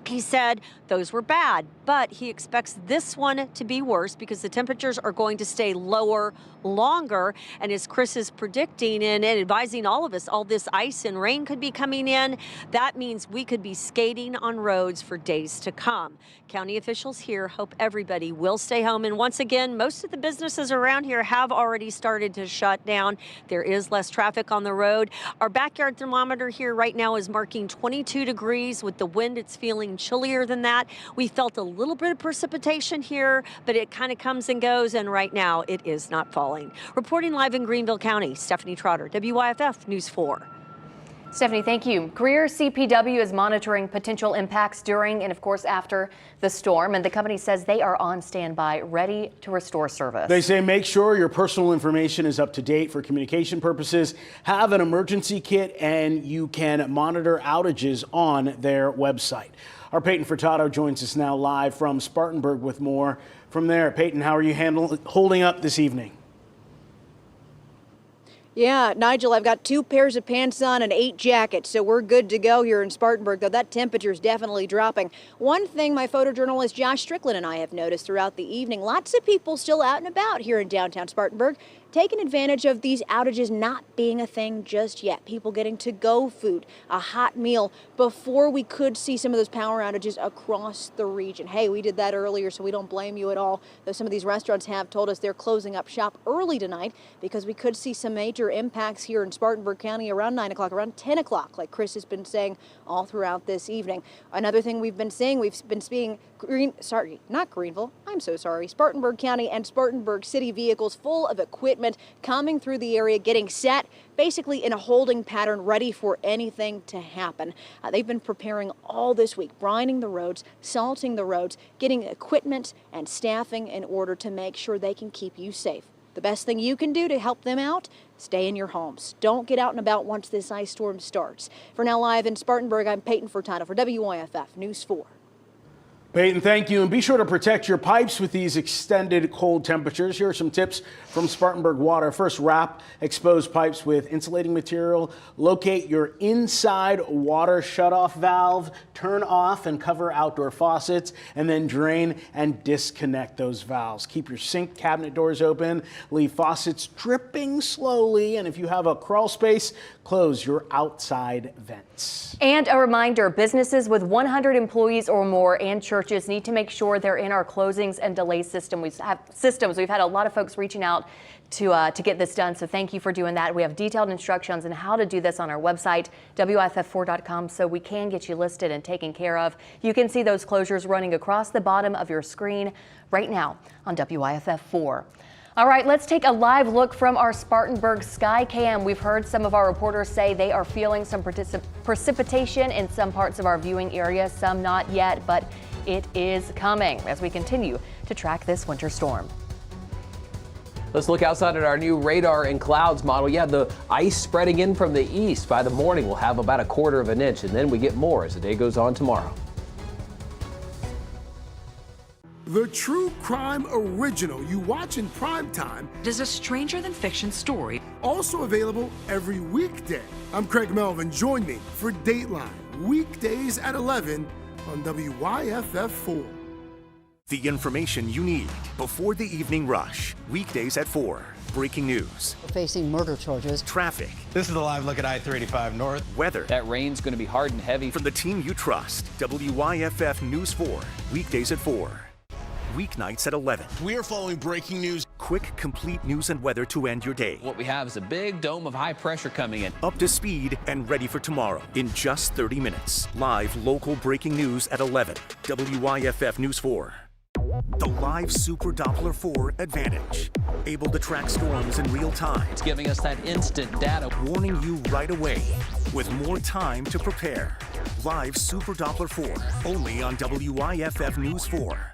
He said those were bad, but he expects this one to be worse because the temperatures are going to stay lower longer. And as Chris is predicting and advising all of us, all this ice and rain could be coming in. That means we could be skating on roads for days to come. County officials here hope everybody will stay home. And once again, most of the businesses around here have already started to shut down. There is less traffic on the road. Our backyard thermometer here right now is marking 22 degrees. With the wind, it's feeling chillier than that. We felt a little bit of precipitation here, but it kind of comes and goes, and right now it is not falling. Reporting live in Greenville County, Stephanie Trotter, WYFF News 4. Stephanie, thank you. Greer CPW is monitoring potential impacts during and, of course, after the storm, and the company says they are on standby, ready to restore service. They say make sure your personal information is up to date for communication purposes, have an emergency kit, and you can monitor outages on their website. Our Peyton Furtado joins us now live from Spartanburg with more from there. Peyton, how are you holding up this evening? Yeah, Nigel, I've got 2 pairs of pants on and 8 jackets, so we're good to go here in Spartanburg, though that temperature is definitely dropping. One thing my photojournalist Josh Strickland and I have noticed throughout the evening, lots of people still out and about here in downtown Spartanburg, taking advantage of these outages not being a thing just yet. People getting to-go food, a hot meal, before we could see some of those power outages across the region. Hey, we did that earlier, so we don't blame you at all. Though some of these restaurants have told us they're closing up shop early tonight because we could see some major impacts here in Spartanburg County around 9 o'clock, around 10 o'clock, like Chris has been saying all throughout this evening. Another thing we've been seeing Spartanburg County and Spartanburg City vehicles full of equipment coming through the area, getting set, basically in a holding pattern, ready for anything to happen. They've been preparing all this week, brining the roads, salting the roads, getting equipment and staffing in order to make sure they can keep you safe. The best thing you can do to help them out, stay in your homes. Don't get out and about once this ice storm starts. For now, live in Spartanburg, I'm Peyton Furtado for WYFF News 4. Peyton, thank you. And be sure to protect your pipes with these extended cold temperatures. Here are some tips from Spartanburg Water. First, wrap exposed pipes with insulating material. Locate your inside water shutoff valve. Turn off and cover outdoor faucets, and then drain and disconnect those valves. Keep your sink cabinet doors open. Leave faucets dripping slowly. And if you have a crawl space, close your outside vents. And a reminder, businesses with 100 employees or more and churches churches need to make sure they're in our closings and delay system. We've had a lot of folks reaching out to get this done. So thank you for doing that. We have detailed instructions on how to do this on our website, WYFF4.com, so we can get you listed and taken care of. You can see those closures running across the bottom of your screen right now on WYFF4. All right, let's take a live look from our Spartanburg sky cam. We've heard some of our reporters say they are feeling some precipitation in some parts of our viewing area, some not yet, but it is coming as we continue to track this winter storm. Let's look outside at our new radar and clouds model. Yeah, the ice spreading in from the east. By the morning, we'll have about 1/4 of an inch, and then we get more as the day goes on tomorrow. The true crime original you watch in primetime is a stranger than fiction story. Also available every weekday. I'm Craig Melvin. Join me for Dateline, weekdays at 11 on WYFF4. The information you need before the evening rush. Weekdays at 4. Breaking news. Facing murder charges. Traffic. This is a live look at I-35 North. Weather. That rain's going to be hard and heavy. From the team you trust. WYFF News 4. Weekdays at 4. Weeknights at 11. We are following breaking news. Quick, complete news and weather to end your day. What we have is a big dome of high pressure coming in. Up to speed and ready for tomorrow in just 30 minutes. Live local breaking news at 11. WYFF News 4. The live Super Doppler 4 Advantage. Able to track storms in real time. It's giving us that instant data. Warning you right away with more time to prepare. Live Super Doppler 4. Only on WYFF News 4.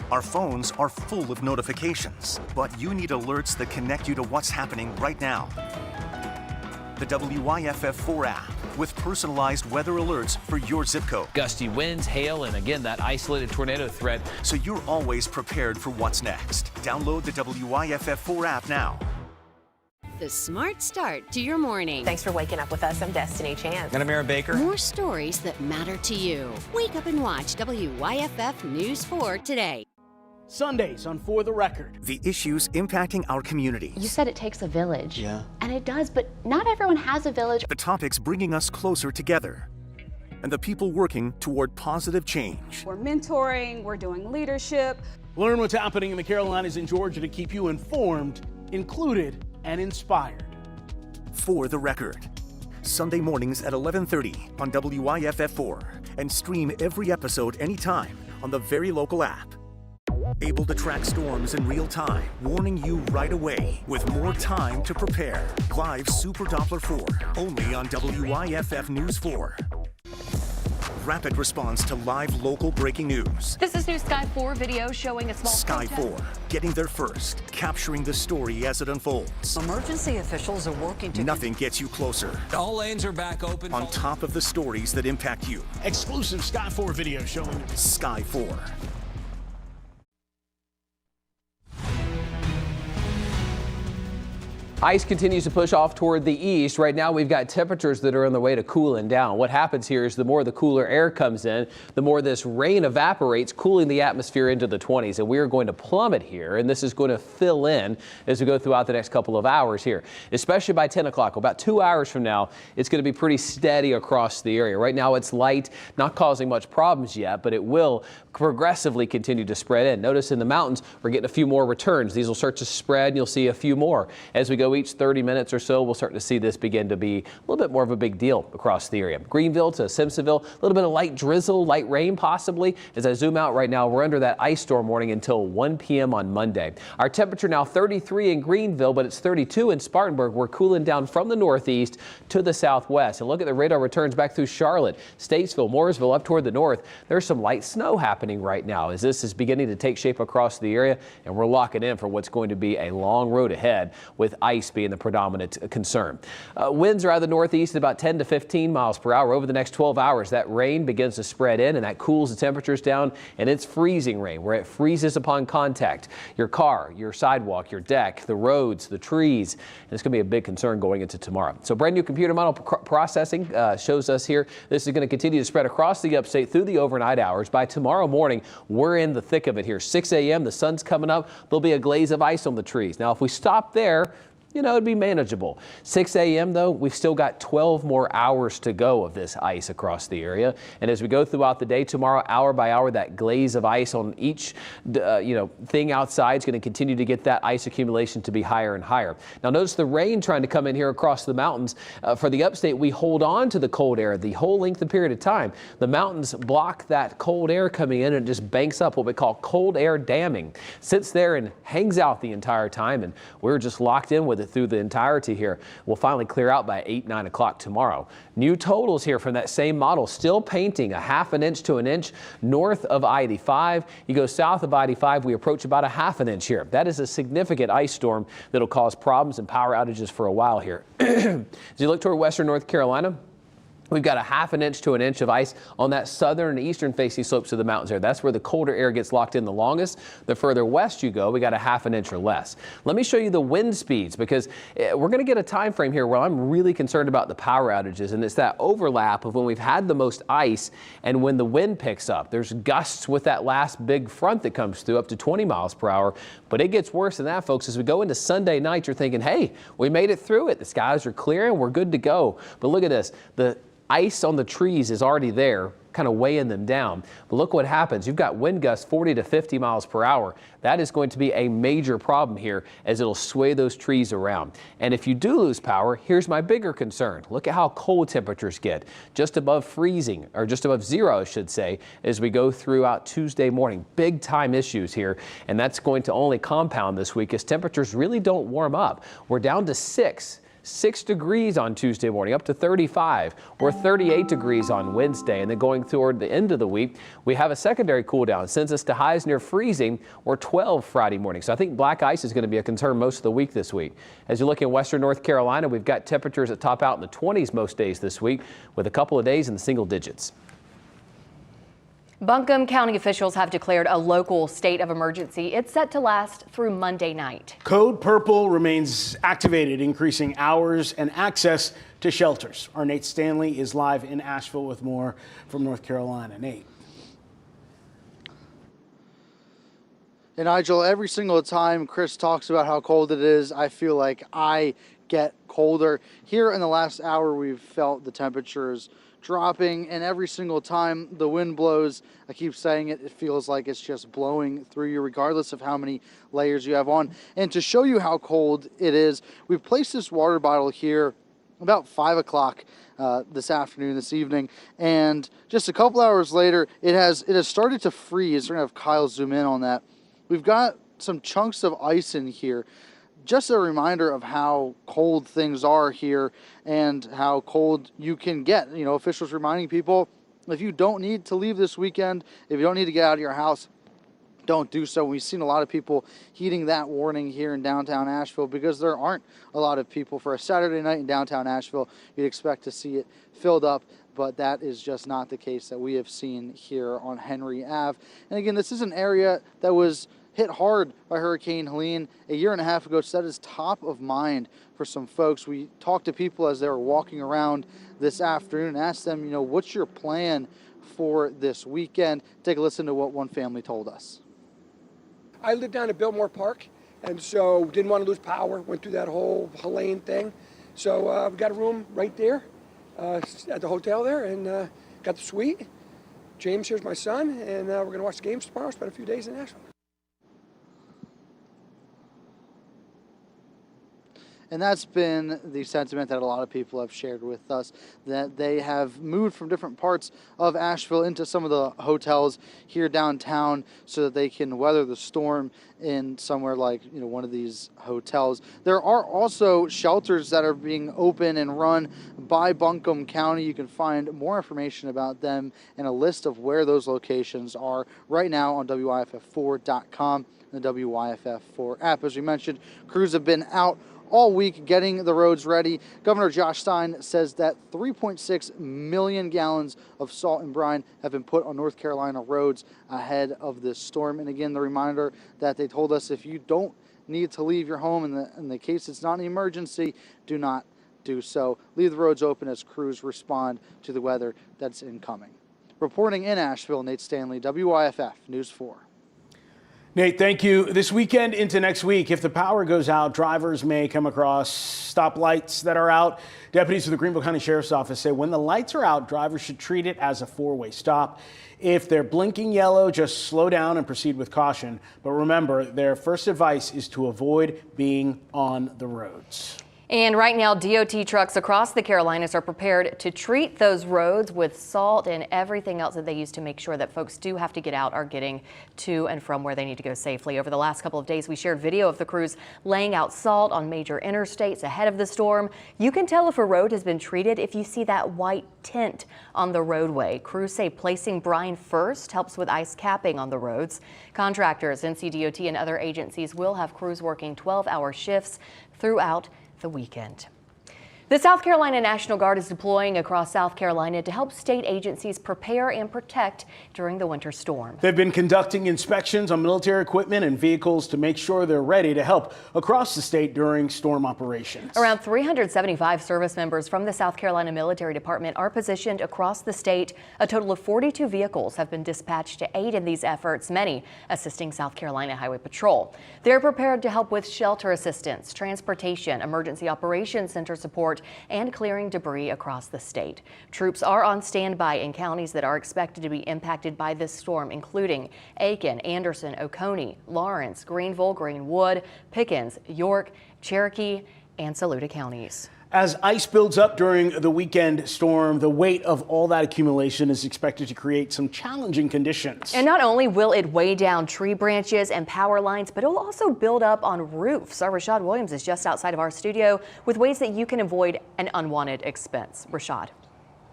Our phones are full of notifications, but you need alerts that connect you to what's happening right now. The WYFF4 app with personalized weather alerts for your zip code. Gusty winds, hail, and again, that isolated tornado threat. So you're always prepared for what's next. Download the WYFF4 app now. The smart start to your morning. Thanks for waking up with us. I'm Destiny Chance. And I'm Aaron Baker. More stories that matter to you. Wake up and watch WYFF News 4 today. Sundays on For the Record. The issues impacting our community. You said it takes a village. Yeah. And it does, but not everyone has a village. The topics bringing us closer together. And the people working toward positive change. We're mentoring, we're doing leadership. Learn what's happening in the Carolinas and Georgia to keep you informed, included, and inspired. For the Record. Sunday mornings at 11:30 on WYFF4. And stream every episode anytime on the very local app. Able to track storms in real time, warning you right away with more time to prepare. Live Super Doppler 4, only on WYFF News 4. Rapid response to live local breaking news. This is new Sky 4 video showing a small Sky protest. 4, getting there first, capturing the story as it unfolds. Emergency officials are working to... Nothing gets you closer. All lanes are back open. On top of the stories that impact you. Exclusive Sky 4 video showing Sky 4. Ice continues to push off toward the east. Right now, we've got temperatures that are on the way to cooling down. What happens here is the more the cooler air comes in, the more this rain evaporates, cooling the atmosphere into the 20s. And we are going to plummet here, and this is going to fill in as we go throughout the next couple of hours here, especially by 10 o'clock. About 2 hours from now, it's going to be pretty steady across the area. Right now, it's light, not causing much problems yet, but it will progressively continue to spread in. Notice in the mountains, we're getting a few more returns. These will start to spread, and you'll see a few more. As we go each 30 minutes or so, we'll start to see this begin to be a little bit more of a big deal across the area. Greenville to Simpsonville, a little bit of light drizzle, light rain possibly. As I zoom out right now, we're under that ice storm warning until 1 p.m. on Monday. Our temperature now 33 in Greenville, but it's 32 in Spartanburg. We're cooling down from the northeast to the southwest. And look at the radar returns back through Charlotte, Statesville, Mooresville, up toward the north. There's some light snow happening right now as this is beginning to take shape across the area, and we're locking in for what's going to be a long road ahead with ice being the predominant concern. Winds are out of the northeast at about 10 to 15 miles per hour. Over the next 12 hours, that rain begins to spread in, and that cools the temperatures down, and it's freezing rain where it freezes upon contact. Your car, your sidewalk, your deck, the roads, the trees, and it's going to be a big concern going into tomorrow. So brand new computer model processing shows us here this is going to continue to spread across the upstate through the overnight hours. By tomorrow morning, we're in the thick of it here. 6 a.m., the sun's coming up. There'll be a glaze of ice on the trees. Now, if we stop there, you know, it'd be manageable. 6 a.m. though, we've still got 12 more hours to go of this ice across the area. And as we go throughout the day tomorrow, hour by hour, that glaze of ice on each, thing outside is going to continue to get that ice accumulation to be higher and higher. Now notice the rain trying to come in here across the mountains. For the upstate, we hold on to the cold air the whole length of period of time. The mountains block that cold air coming in and it just banks up, what we call cold air damming. Sits there and hangs out the entire time, and we're just locked in with it through the entirety here. We'll finally clear out by 8, 9 o'clock tomorrow. New totals here from that same model, still painting a ½ an inch to an inch north of I-85. You go south of I-85, we approach about a ½ an inch here. That is a significant ice storm that'll cause problems and power outages for a while here. As you look toward western North Carolina, we've got a ½ an inch to an inch of ice on that southern and eastern facing slopes of the mountains there. That's where the colder air gets locked in the longest. The further west you go, we got a ½ an inch or less. Let me show you the wind speeds, because we're going to get a time frame here where I'm really concerned about the power outages, and it's that overlap of when we've had the most ice and when the wind picks up. There's gusts with that last big front that comes through up to 20 miles per hour, but it gets worse than that, folks. As we go into Sunday night, you're thinking, hey, we made it through it. The skies are clear and we're good to go. But look at this. The ice on the trees is already there, kind of weighing them down. But look what happens. You've got wind gusts 40 to 50 miles per hour. That is going to be a major problem here, as it'll sway those trees around. And if you do lose power, here's my bigger concern. Look at how cold temperatures get. Just above freezing, or just above zero, I should say, as we go throughout Tuesday morning. Big time issues here, and that's going to only compound this week as temperatures really don't warm up. We're down to 6 degrees on Tuesday morning, up to 35. We're 38 degrees on Wednesday, and then going toward the end of the week, we have a secondary cool down. Sends us to highs near freezing, or 12 Friday morning. So I think black ice is going to be a concern most of the week this week. As you look in western North Carolina, we've got temperatures that top out in the 20s most days this week, with a couple of days in the single digits. Buncombe County officials have declared a local state of emergency. It's set to last through Monday night. Code Purple remains activated, increasing hours and access to shelters. Our Nate Stanley is live in Asheville with more from North Carolina. Nate. And Nigel, every single time Chris talks about how cold it is, I feel like I get colder. Here in the last hour, we've felt the temperatures dropping, and every single time the wind blows, I keep saying it, it feels like it's just blowing through you regardless of how many layers you have on. And to show you how cold it is, we've placed this water bottle here about 5 o'clock this evening, and just a couple hours later it has started to freeze. We're gonna have Kyle zoom in on that. We've got some chunks of ice in here. Just a reminder of how cold things are here and how cold you can get. You know, officials reminding people, if you don't need to leave this weekend, if you don't need to get out of your house, don't do so. We've seen a lot of people heeding that warning here in downtown Asheville, because there aren't a lot of people for a Saturday night in downtown Asheville. You'd expect to see it filled up, but that is just not the case that we have seen here on Henry Ave. And again, this is an area that was hit hard by Hurricane Helene a year and a half ago, so that is top of mind for some folks. We talked to people as they were walking around this afternoon and asked them, you know, what's your plan for this weekend? Take a listen to what one family told us. I live down at Biltmore Park, and so didn't want to lose power, went through that whole Helene thing. So we got a room right there at the hotel there, and got the suite. James here's my son, and we're going to watch the games tomorrow, spend a few days in Asheville. And that's been the sentiment that a lot of people have shared with us, that they have moved from different parts of Asheville into some of the hotels here downtown so that they can weather the storm in somewhere like, you know, one of these hotels. There are also shelters that are being open and run by Buncombe County. You can find more information about them and a list of where those locations are right now on WYFF4.com and the WYFF4 app. As we mentioned, crews have been out all week getting the roads ready. Governor Josh Stein says that 3.6 million gallons of salt and brine have been put on North Carolina roads ahead of this storm. And again, the reminder that they told us, if you don't need to leave your home in the case it's not an emergency, do not do so. Leave the roads open as crews respond to the weather that's incoming. Reporting in Asheville, Nate Stanley, WYFF News 4. Nate, thank you. This weekend into next week, if the power goes out, drivers may come across stoplights that are out. Deputies with the Greenville County Sheriff's Office say when the lights are out, drivers should treat it as a four-way stop. If they're blinking yellow, just slow down and proceed with caution. But remember, their first advice is to avoid being on the roads. And right now, DOT trucks across the Carolinas are prepared to treat those roads with salt and everything else that they use to make sure that folks do have to get out are getting to and from where they need to go safely. Over the last couple of days, we shared video of the crews laying out salt on major interstates ahead of the storm. You can tell if a road has been treated if you see that white tint on the roadway. Crews say placing brine first helps with ice capping on the roads. Contractors, NCDOT, and other agencies will have crews working 12-hour shifts throughout the weekend. The South Carolina National Guard is deploying across South Carolina to help state agencies prepare and protect during the winter storm. They've been conducting inspections on military equipment and vehicles to make sure they're ready to help across the state during storm operations. Around 375 service members from the South Carolina Military Department are positioned across the state. A total of 42 vehicles have been dispatched to aid in these efforts, many assisting South Carolina Highway Patrol. They're prepared to help with shelter assistance, transportation, emergency operations center support, and clearing debris across the state. Troops are on standby in counties that are expected to be impacted by this storm, including Aiken, Anderson, Oconee, Lawrence, Greenville, Greenwood, Pickens, York, Cherokee, and Saluda counties. As ice builds up during the weekend storm, the weight of all that accumulation is expected to create some challenging conditions. And not only will it weigh down tree branches and power lines, but it'll also build up on roofs. Our Rashad Williams is just outside of our studio with ways that you can avoid an unwanted expense. Rashad.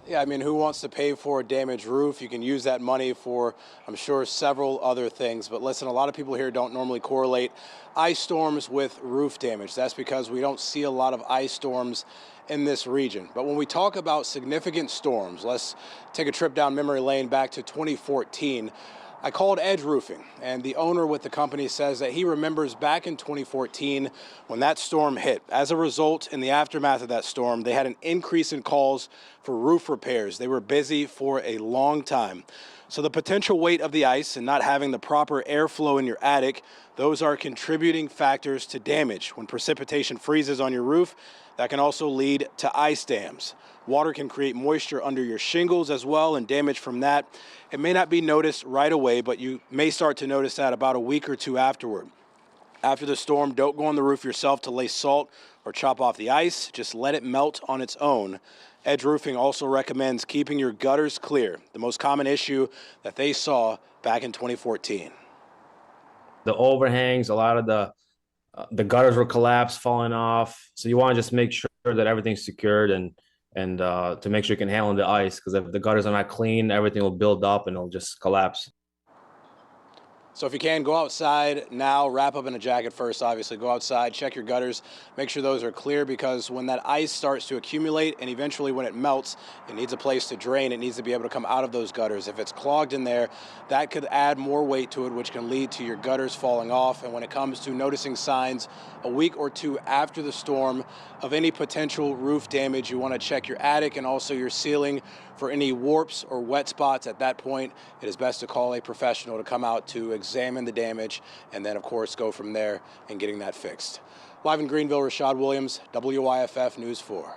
Yeah, I mean, who wants to pay for a damaged roof? You can use that money for, I'm sure, several other things. But listen, a lot of people here don't normally correlate ice storms with roof damage. That's because we don't see a lot of ice storms in this region. But when we talk about significant storms, let's take a trip down memory lane back to 2014. I called Edge Roofing, and the owner with the company says that he remembers back in 2014 when that storm hit. As a result, in the aftermath of that storm, they had an increase in calls for roof repairs. They were busy for a long time. So the potential weight of the ice and not having the proper airflow in your attic, those are contributing factors to damage. When precipitation freezes on your roof, that can also lead to ice dams. Water can create moisture under your shingles as well, and damage from that. It may not be noticed right away, but you may start to notice that about a week or two afterward. After the storm, don't go on the roof yourself to lay salt or chop off the ice. Just let it melt on its own. Edge Roofing also recommends keeping your gutters clear, the most common issue that they saw back in 2014. The overhangs, a lot of the gutters were collapsed, falling off. So you want to just make sure that everything's secured and to make sure you can handle the ice, because if the gutters are not clean, everything will build up and it'll just collapse. So if you can, go outside now, wrap up in a jacket first, obviously. Go outside, check your gutters, make sure those are clear, because when that ice starts to accumulate and eventually when it melts, it needs a place to drain. It needs to be able to come out of those gutters. If it's clogged in there, that could add more weight to it, which can lead to your gutters falling off. And when it comes to noticing signs a week or two after the storm of any potential roof damage, you want to check your attic and also your ceiling for any warps or wet spots. At that point, it is best to call a professional to come out to examine the damage and then, of course, go from there and getting that fixed. Live in Greenville, Rashad Williams, WYFF News 4.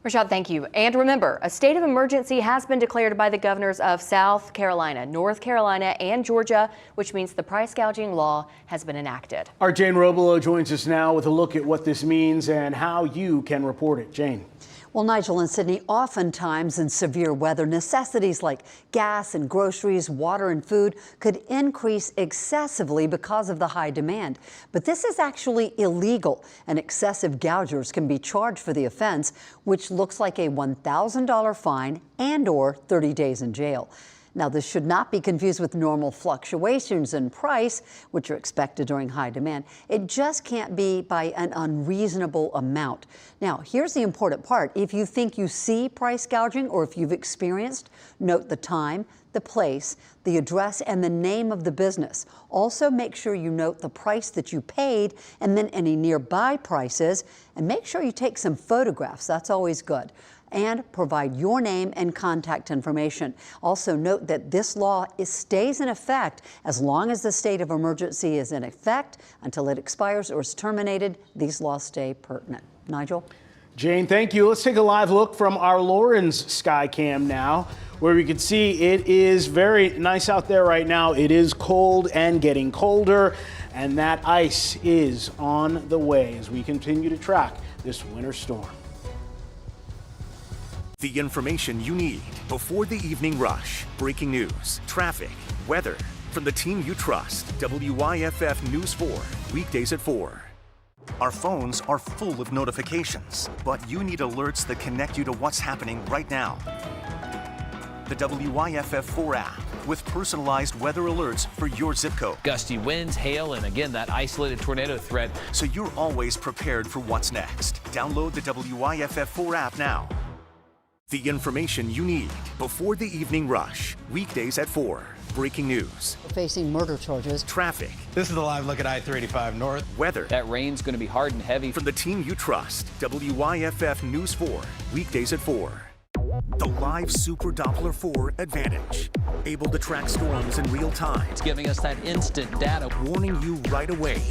Rashad, thank you. And remember, a state of emergency has been declared by the governors of South Carolina, North Carolina, and Georgia, which means the price gouging law has been enacted. Our Jane Robelo joins us now with a look at what this means and how you can report it. Jane. Well, Nigel and Sydney, oftentimes in severe weather, necessities like gas and groceries, water and food could increase excessively because of the high demand. But this is actually illegal, and excessive gougers can be charged for the offense, which looks like a $1,000 fine and/or 30 days in jail. Now, this should not be confused with normal fluctuations in price, which are expected during high demand. It just can't be by an unreasonable amount. Now, here's the important part. If you think you see price gouging, or if you've experienced, note the time, the place, the address, and the name of the business. Also, make sure you note the price that you paid and then any nearby prices, and make sure you take some photographs. That's always good. and provide your name and contact information. Also note that this law stays in effect as long as the state of emergency is in effect. Until it expires or is terminated, these laws stay pertinent. Nigel? Jane, thank you. Let's take a live look from our Lawrence sky cam now, where we can see it is very nice out there right now. It is cold and getting colder, and that ice is on the way as we continue to track this winter storm. The information you need before the evening rush. Breaking news, traffic, weather. From the team you trust, WYFF News 4, weekdays at 4. Our phones are full of notifications, but you need alerts that connect you to what's happening right now. The WYFF 4 app with personalized weather alerts for your zip code. Gusty winds, hail, and again, that isolated tornado threat. So you're always prepared for what's next. Download the WYFF 4 app now. The information you need before the evening rush, weekdays at 4. Breaking news. Facing murder charges. Traffic. This is the live look at I-35 North. Weather. That rain's going to be hard and heavy. From the team you trust, WYFF News 4, weekdays at 4. The live Super Doppler 4 Advantage. Able to track storms in real time. It's giving us that instant data. Warning you right away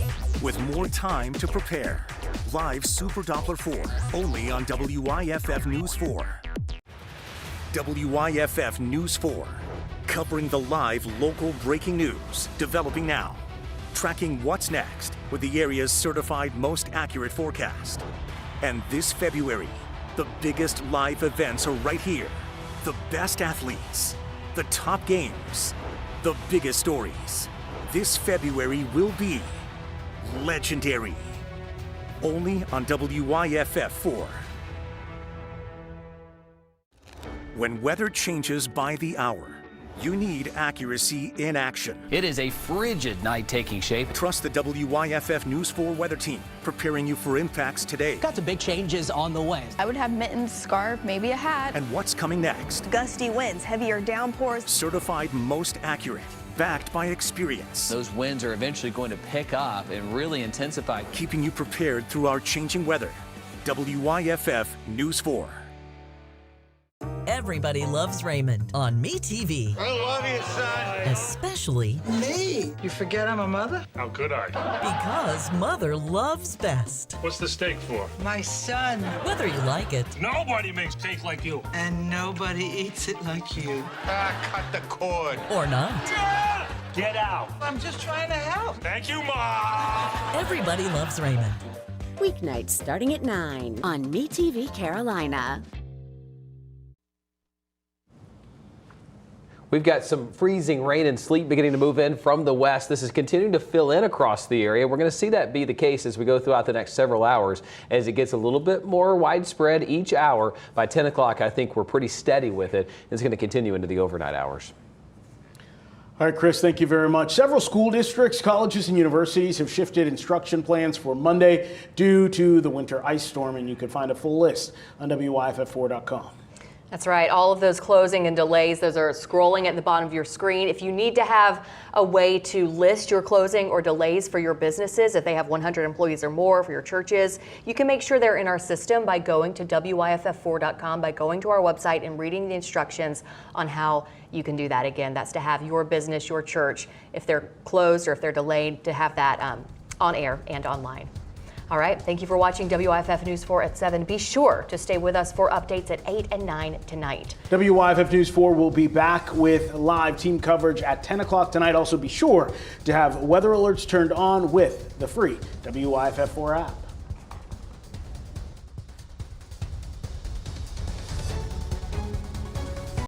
with more time to prepare. Live Super Doppler 4, only on WYFF News 4. WYFF News 4. Covering the live local breaking news, developing now. Tracking what's next with the area's certified most accurate forecast. And this February, the biggest live events are right here. The best athletes, the top games, the biggest stories. This February will be legendary. Only on WYFF 4. When weather changes by the hour, you need accuracy in action. It is a frigid night taking shape. Trust the WYFF News 4 weather team, preparing you for impacts today. Got some big changes on the way. I would have mittens, scarf, maybe a hat. And what's coming next? Gusty winds, heavier downpours. Certified most accurate, backed by experience. Those winds are eventually going to pick up and really intensify. Keeping you prepared through our changing weather. WYFF News 4. Everybody loves Raymond on MeTV. I love you, son. Especially me. You forget I'm a mother? How could I? because mother loves best. What's the steak for? My son. Whether you like it Nobody makes steak like you. And nobody eats it like you. Cut the cord. or not. Yeah! Get out. I'm just trying to help. Thank you, Mom. Everybody loves Raymond. Weeknights starting at 9 on MeTV Carolina. We've got some freezing rain and sleet beginning to move in from the west. This is continuing to fill in across the area. We're going to see that be the case as we go throughout the next several hours as it gets a little bit more widespread each hour. By 10 o'clock, I think we're pretty steady with it. It's going to continue into the overnight hours. All right, Chris, thank you very much. Several school districts, colleges, and universities have shifted instruction plans for Monday due to the winter ice storm, and you can find a full list on WYFF4.com. That's right. All of those closing and delays, those are scrolling at the bottom of your screen. If you need to have a way to list your closing or delays for your businesses, if they have 100 employees or more, for your churches, you can make sure they're in our system by going to WYFF4.com, by going to our website and reading the instructions on how you can do that. Again, that's to have your business, your church, if they're closed or if they're delayed, to have that on air and online. All right, thank you for watching WYFF News 4 at 7. Be sure to stay with us for updates at 8 and 9 tonight. WYFF News 4 will be back with live team coverage at 10 o'clock tonight. Also be sure to have weather alerts turned on with the free WYFF 4 app.